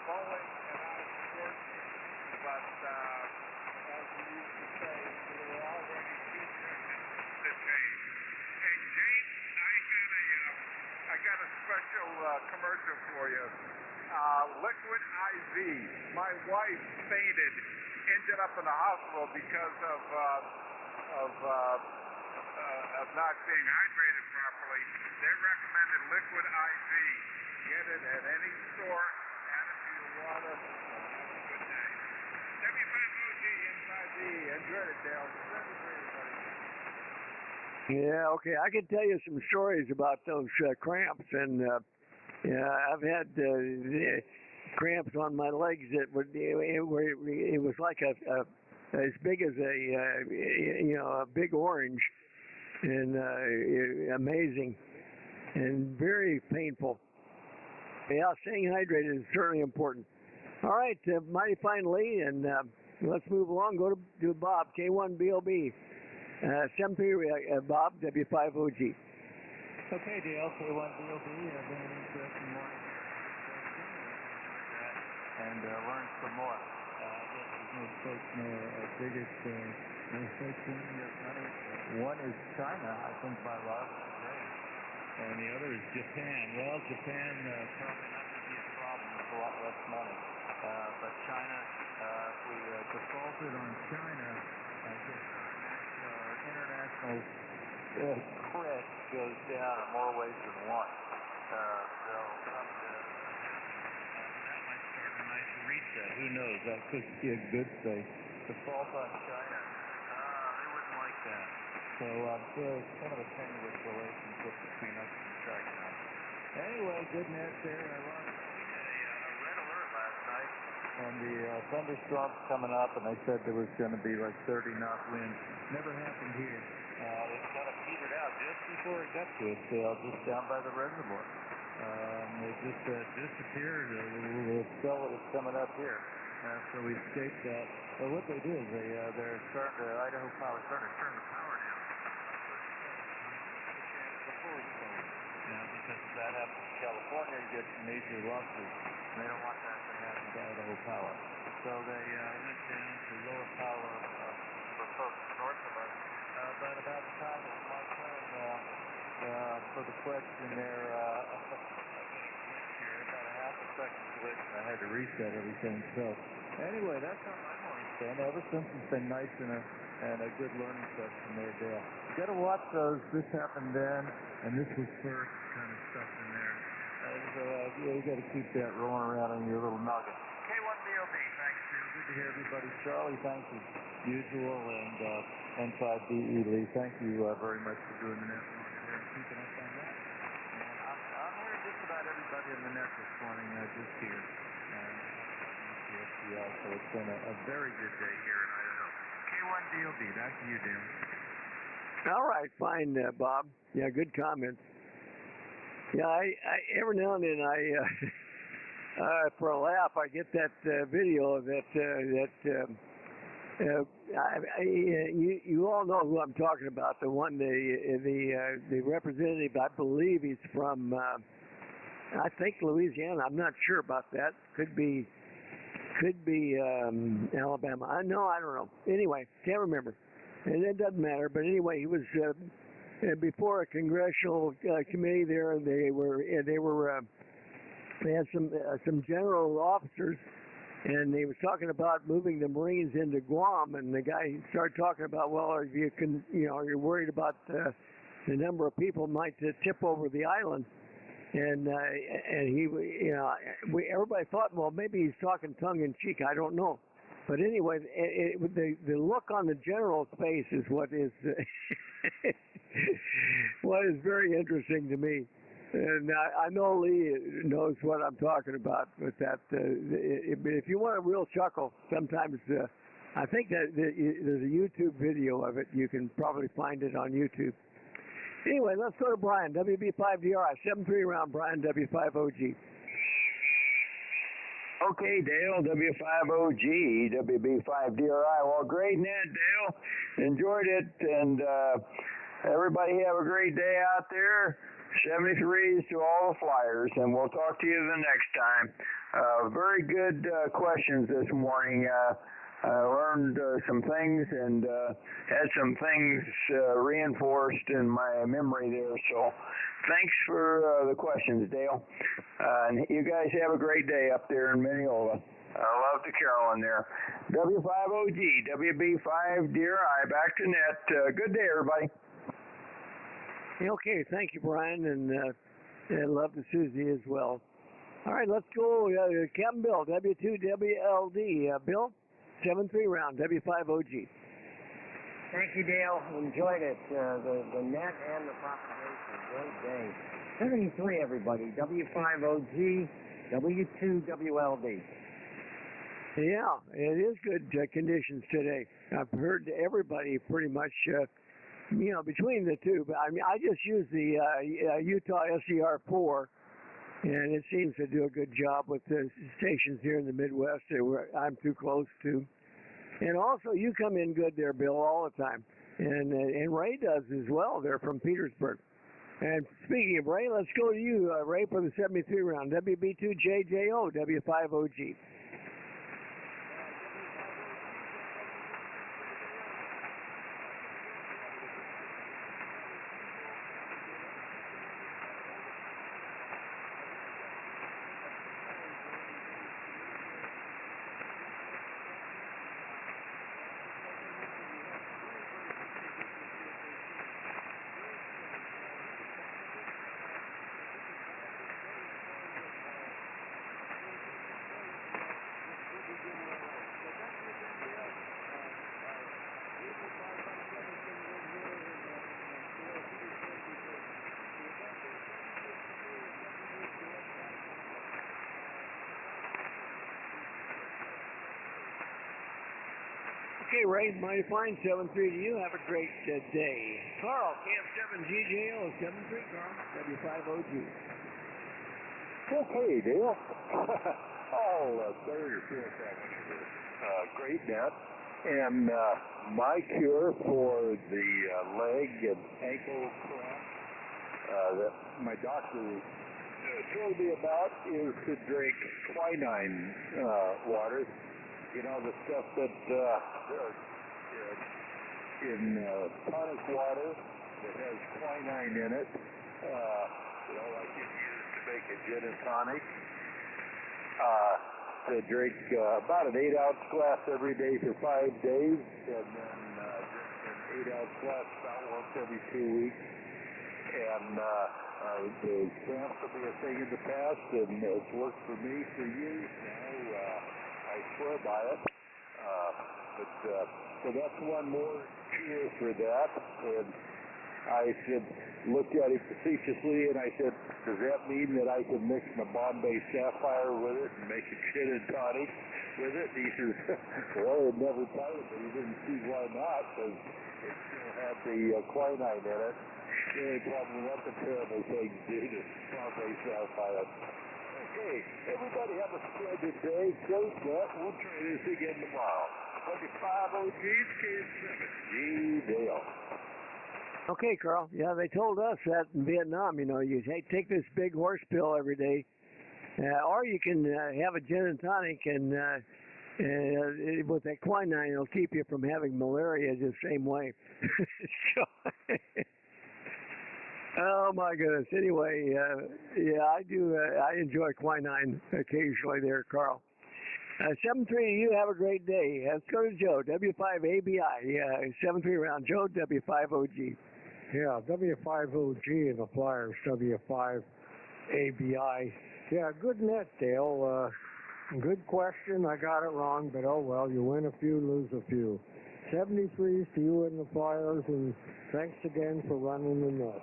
[SPEAKER 4] Boeing and out of Sikorsky. But as we used to say, we were already too tempted to change. Hey, Jane, I got a special commercial for you. Liquid IV. My wife fainted, ended up in the hospital because of not being hydrated properly. They recommended Liquid IV. Get it at any store, add it to your water, and have a good day. W5OG N5B. Enjoy it, Dale.
[SPEAKER 2] Yeah, okay. I can tell you some stories about those cramps, and yeah, I've had cramps on my legs that it was like as big as a big orange, and amazing and very painful. Yeah, staying hydrated is certainly important. All right, mighty fine, Lee, and let's move along. Go to Bob, K1BOB. 7-3, Bob, W5OG.
[SPEAKER 7] Okay, Dale, K1BOB. Been an interesting morning. And learned some more. I guess there's no folks know our biggest manufacturing money. One is China, I think, by a lot. And the other is Japan. Well, Japan probably not going to be a problem with a lot less money. But China, if we defaulted on China, I guess our international credit goes down in more ways than one. So that might start a nice reset. Who knows? That could be a good thing. Default on China. They wouldn't like that. So it's kind of a tenuous relationship between us and China. Anyway, good net there. We had a red alert last night. and the thunderstorms coming up, and they said there was going to be like 30-knot winds. Never happened here. It kind of petered out just before it got to us, just down by the reservoir. It just disappeared. The spell that was coming up here. So we escaped that. But what they do is they're starting to, Idaho Power starting to turn the power down before the storm. Because if that happens in California, you get major losses. And they don't want that to happen to Idaho Power. So they went down to lower power for folks north of us. But about the time it was my turn for the question there, about a half a second glitch, and I had to reset everything. So anyway, that's how my morning's been. Ever since it's been nice and a good learning session there, Dale. You got to watch those. This happened then, and this was first kind of stuff in there. So you got to keep that rolling around in your little nugget. K1BOB, thanks, Bill. Good to hear everybody. Charlie, thanks as usual, and N5BE Lee, thank you very much for doing the net monitor and keeping us on that. And I'm hearing just about everybody in the net this morning, just here. The FBI, so it's been a very good day here in Idaho. K1DOB, back to you, Dale.
[SPEAKER 2] All right, fine, Bob. Yeah, good comments. Yeah, I every now and then for a laugh, I get that video of you all know who I'm talking about. The one, the representative. I believe he's from, I think Louisiana. I'm not sure about that. Could be Alabama. I don't know. Anyway, can't remember, and it doesn't matter. But anyway, he was before a congressional committee there, and they had some general officers, and they was talking about moving the Marines into Guam, and the guy started talking about, well, if you can, you're worried about the number of people might tip over the island, and he, everybody thought, well, maybe he's talking tongue in cheek. I don't know, but anyway, the look on the general's face is what is what is very interesting to me. And I know Lee knows what I'm talking about with that. If you want a real chuckle, sometimes I think that there's a YouTube video of it. You can probably find it on YouTube. Anyway, let's go to Brian, WB5DRI, 7-3 round, Brian, W5OG.
[SPEAKER 8] Okay, Dale, W5OG, WB5DRI. Well, great net, Dale. Enjoyed it, and everybody have a great day out there. 73s to all the flyers, and we'll talk to you the next time. Very good questions this morning. I learned some things and had some things reinforced in my memory there. So thanks for the questions, Dale. And you guys have a great day up there in Mineola. I love the Carolyn there. W5OG, WB5DRI, back to net. Good day, everybody.
[SPEAKER 2] Okay, thank you, Brian, and love to Susie as well. All right, let's go. Captain Bill, W2WLD. Bill, 7-3 round, W5OG.
[SPEAKER 6] Thank you, Dale. Enjoyed it. The net and the propagation. Great day. 73, everybody. W5OG, W2WLD.
[SPEAKER 2] Yeah, it is good conditions today. I've heard everybody pretty much. Between the two, but I mean, I just use the Utah SCR4, and it seems to do a good job with the stations here in the Midwest that I'm too close to. And also, you come in good there, Bill, all the time, and Ray does as well. They're from Petersburg. And speaking of Ray, let's go to you, Ray, for the 73 round, WB2JJO, W5OG. Okay, Ray, mighty fine. 7-3 to you. Have a great day. Carl, Camp 7 GJO 7-3, Carl. W5OG.
[SPEAKER 8] Okay, Dale. Better finish that one with a great net. And my cure for the leg and ankle cramp that my doctor told me about is to drink quinine water. You know, the stuff that in tonic water that has quinine in it, like you use to make a gin and tonic. To drink about an 8-ounce glass every day for 5 days, and then drink an 8-ounce glass about once every 2 weeks. And the cramps will be a thing in the past, and it's worked for me for years now. I swear by it. So that's one more cheer for that. And I looked at it facetiously, and I said, does that mean that I can mix my Bombay Sapphire with it and make a gin and tonic with it? And he says, well, it never tried it, but he didn't see why not, because it still had the quinine in it. The only problem, that's a terrible thing to do to Bombay Sapphire. Okay, everybody have a splendid day. Dales Net. We'll try this again tomorrow. W5OG's K7G Dale.
[SPEAKER 2] Okay, Carl. Yeah, they told us that in Vietnam, you take this big horse pill every day, or you can have a gin and tonic, and with that quinine, it'll keep you from having malaria the same way. Oh, my goodness. Anyway, I do. I enjoy quinine occasionally there, Carl. 7-3 to you. Have a great day. Let's go to Joe, W5ABI. 7-3 round. Joe, W5OG.
[SPEAKER 9] Yeah, W5OG and the Flyers, W5ABI. Yeah, good net, Dale. Good question. I got it wrong, but oh well. You win a few, lose a few. 73s to you and the Flyers, and thanks again for running the net.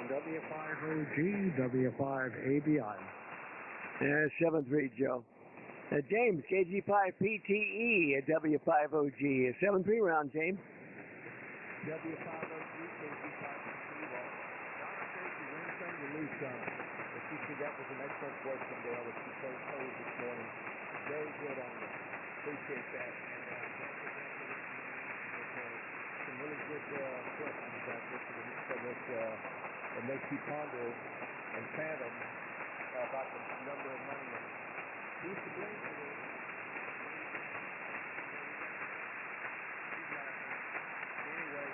[SPEAKER 9] W5OG, W5ABI.
[SPEAKER 2] 7-3, Joe. James, KG5PTE at W5OG. 7-3 round, James.
[SPEAKER 7] W5OG, KG5PTE. Well, Donna says you win some, you lose some. But she said that was an excellent question, Dale, that she told this morning. Very good on you. Appreciate that. And some really good questions out there that makes you ponder and fathom about the number of money. Who's to blame for this? Anyway,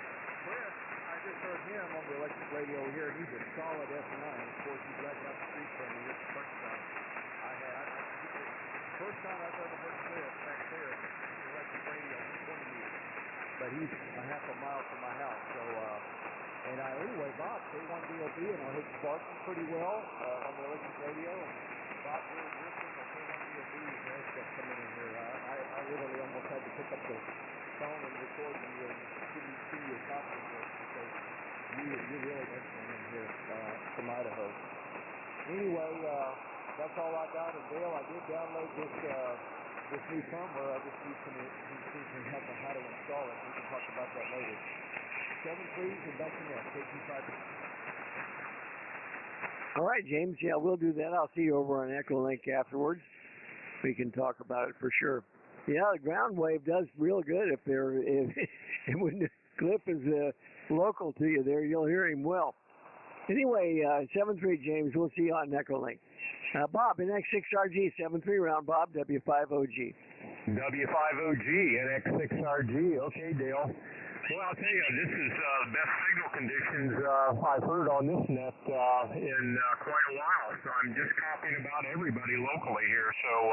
[SPEAKER 7] Chris, I just heard him on the electric radio here, and he's a solid F9. Of course, he's right down the street from me. It's the first time first time I've ever heard Chris back there on the electric radio in 20 years. But he's a half a mile from my house, so anyway, Bob, K1DOB, and I heard Spartan pretty well on the electric radio. Bob, you're K1DOB, and stuff coming in here. I literally almost had to pick up the phone and record you and give you a copy of this because you really listening in here from Idaho. Anyway, that's all I got. And Dale, I did download this new firmware. I just need some help on how to install it. We can talk about that later. 7-3 and back to net. KG5.
[SPEAKER 2] All right, James. Yeah, we'll do that. I'll see you over on Echolink afterwards. We can talk about it for sure. Yeah, the ground wave does real good if when the clip is local to you there, you'll hear him well. Anyway, 7-3, James. We'll see you on Echolink. Bob, NX6RG, 7-3 round. Bob, W5OG.
[SPEAKER 5] W5OG, NX6RG. Okay, Dale. Well, I'll tell you, this is the best signal conditions I've heard on this net in quite a while. So I'm just copying about everybody locally here. So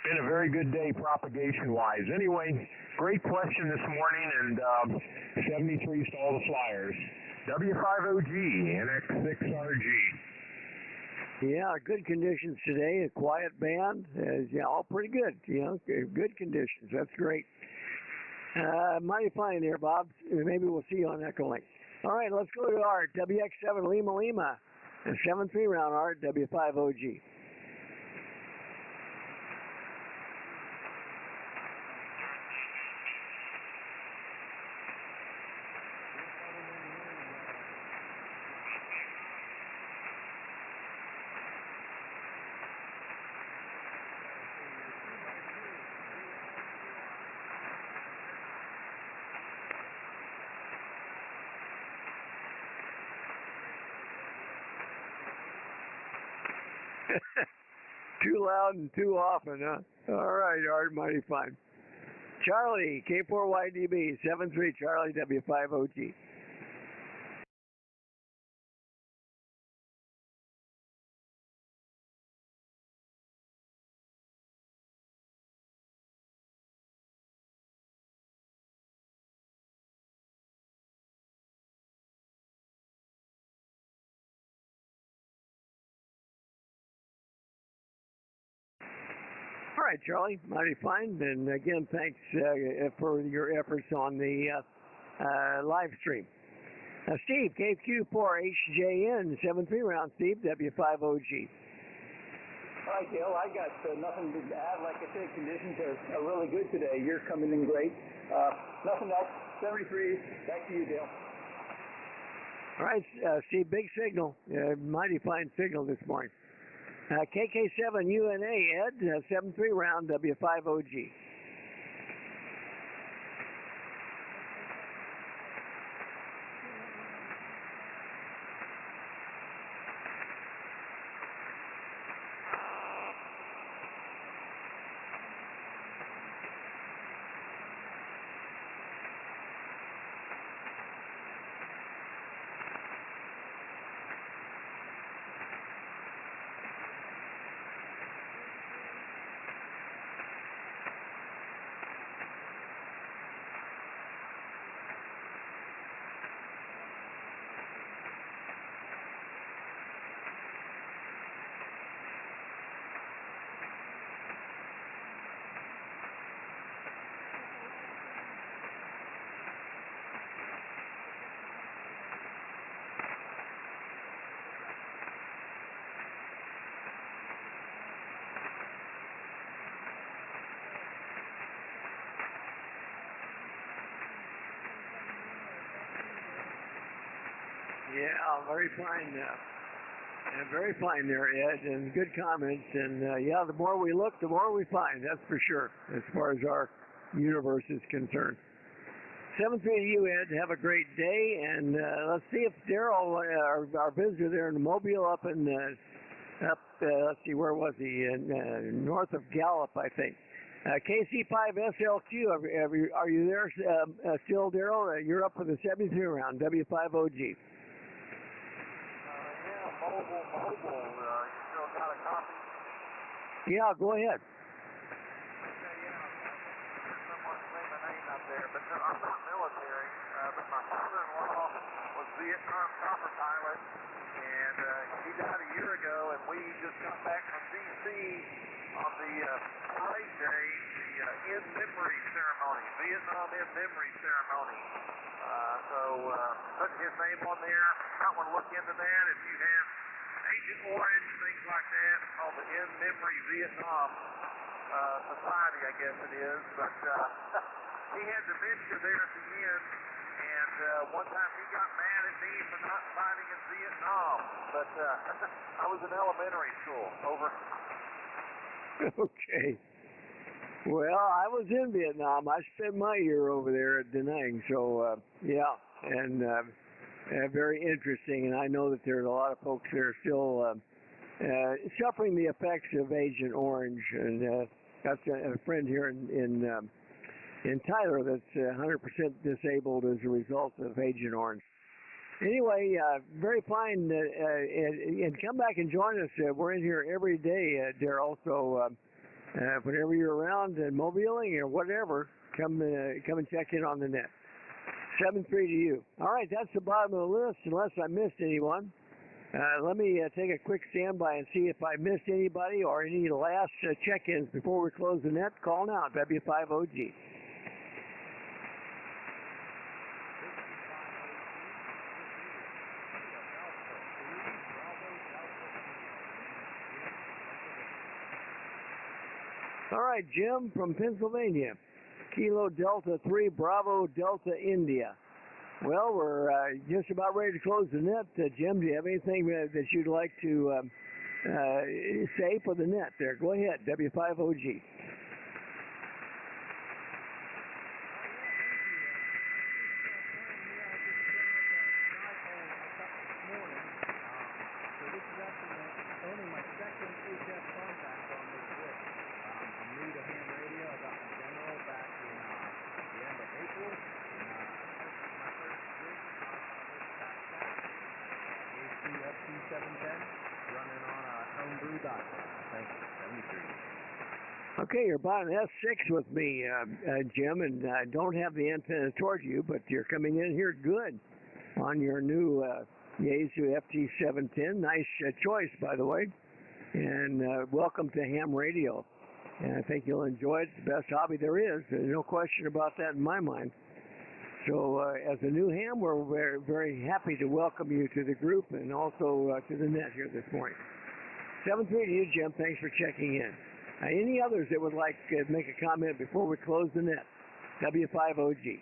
[SPEAKER 5] been a very good day propagation-wise. Anyway, great question this morning, and 73s to all the Flyers. W5OG, NX6RG.
[SPEAKER 2] Yeah, good conditions today. A quiet band. All pretty good. Good conditions. That's great. Mighty fine there, Bob. Maybe we'll see you on Echolink. All right, let's go to Art. WX7 Lima. 7-3 round, Art. W5OG. Too loud and too often, huh? All right, Art, mighty fine. Charlie, K4YDB, 73 Charlie W5OG. All right, Charlie, mighty fine. And again, thanks for your efforts on the live stream. Steve, KQ4HJN, 73 round, Steve, W5OG.
[SPEAKER 8] All right, Dale, I got nothing to add. Like I said, conditions are really good today. You're coming in great. Nothing else. 73. Back to you, Dale.
[SPEAKER 2] All right, Steve, big signal. Mighty fine signal this morning. KK7UNA, Ed, 73 round, W5OG. Yeah, very fine. Very fine there, Ed, and good comments. And yeah, the more we look, the more we find. That's for sure, as far as our universe is concerned. 7-3 to you, Ed. Have a great day, and let's see if Daryl, our visitor there in Mobile, up in let's see, where was he? North of Gallup, I think. KC5SLQ, are you there still, Daryl? You're up for the 73 round, W5OG.
[SPEAKER 3] Mobile, you still got a copy?
[SPEAKER 2] Yeah, go ahead.
[SPEAKER 3] Okay, yeah. Someone say my name out there, but I'm not military. But my father-in-law was Vietnam copper pilot, and he died a year ago, and we just got back from D.C. on the parade day, the in-memory ceremony, Vietnam in-memory ceremony. Put his name on there. Might want to look into that. If you have Agent Orange, things like that, called the In-Memory Vietnam Society, I guess it is. But he had dementia there at the end, and one time he got mad at me for not fighting in Vietnam. But I was in elementary school. Over.
[SPEAKER 2] Okay. Well, I was in Vietnam. I spent my year over there at Da Nang, so yeah, and very interesting. And I know that there's a lot of folks that are still suffering the effects of Agent Orange. And got a friend here in Tyler that's 100% disabled as a result of Agent Orange. Anyway, very fine, and come back and join us. We're in here every day, Daryl. So whenever you're around and mobiling or whatever, come and check in on the net. 7-3 to you. All right, that's the bottom of the list, unless I missed anyone. Let me take a quick standby and see if I missed anybody or any last check-ins before we close the net. Call now, W5OG. All right, Jim from Pennsylvania. Kilo Delta 3 Bravo Delta India. Well, we're just about ready to close the net. Jim, do you have anything that you'd like to say for the net there? Go ahead, W5OG.
[SPEAKER 10] Only my second
[SPEAKER 7] Since we got contact on this list, I'm new to ham radio. I got my general back in the end of April. My first gig on this past FT710, running on homebrew.com. Thank you. 73.
[SPEAKER 2] Okay, you're about an S6 with me, Jim, and I don't have the antenna toward you, but you're coming in here good on your new Yaesu FT710. Nice choice, by the way. And welcome to ham radio. And I think you'll enjoy it. It's the best hobby there is. There's no question about that in my mind. So as a new ham, we're very, very happy to welcome you to the group and also to the net here this morning. 7-3 to you, Jim. Thanks for checking in. Any others that would like to make a comment before we close the net? W5OG.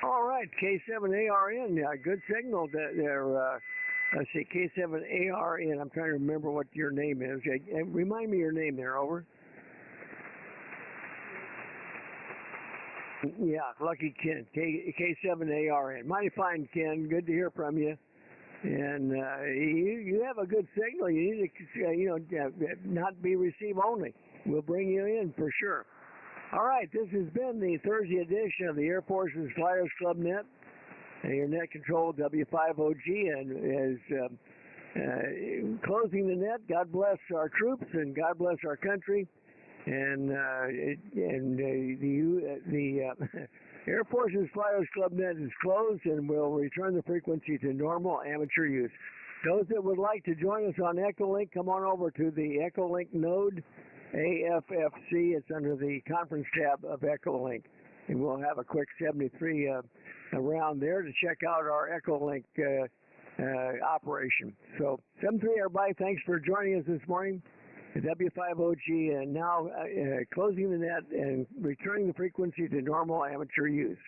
[SPEAKER 2] All right, K7ARN, good signal there. Let's see, K7ARN. I'm trying to remember what your name is. Remind me your name there, over. Yeah, Lucky Ken, K7ARN. Mighty fine, Ken. Good to hear from you. And you have a good signal. You need to, not be receive only. We'll bring you in for sure. All right, this has been the Thursday edition of the Air Force's Flyers Club Net. And your net control, W5OG, and is closing the net. God bless our troops and God bless our country. And the Air Force's Flyers Club Net is closed and will return the frequency to normal amateur use. Those that would like to join us on Echolink, come on over to the Echolink node, AFFC. It's under the conference tab of Echolink. And we'll have a quick 73 around there to check out our Echolink operation. So 7-3, everybody. Thanks for joining us this morning. W5OG, and now closing the net and returning the frequency to normal amateur use.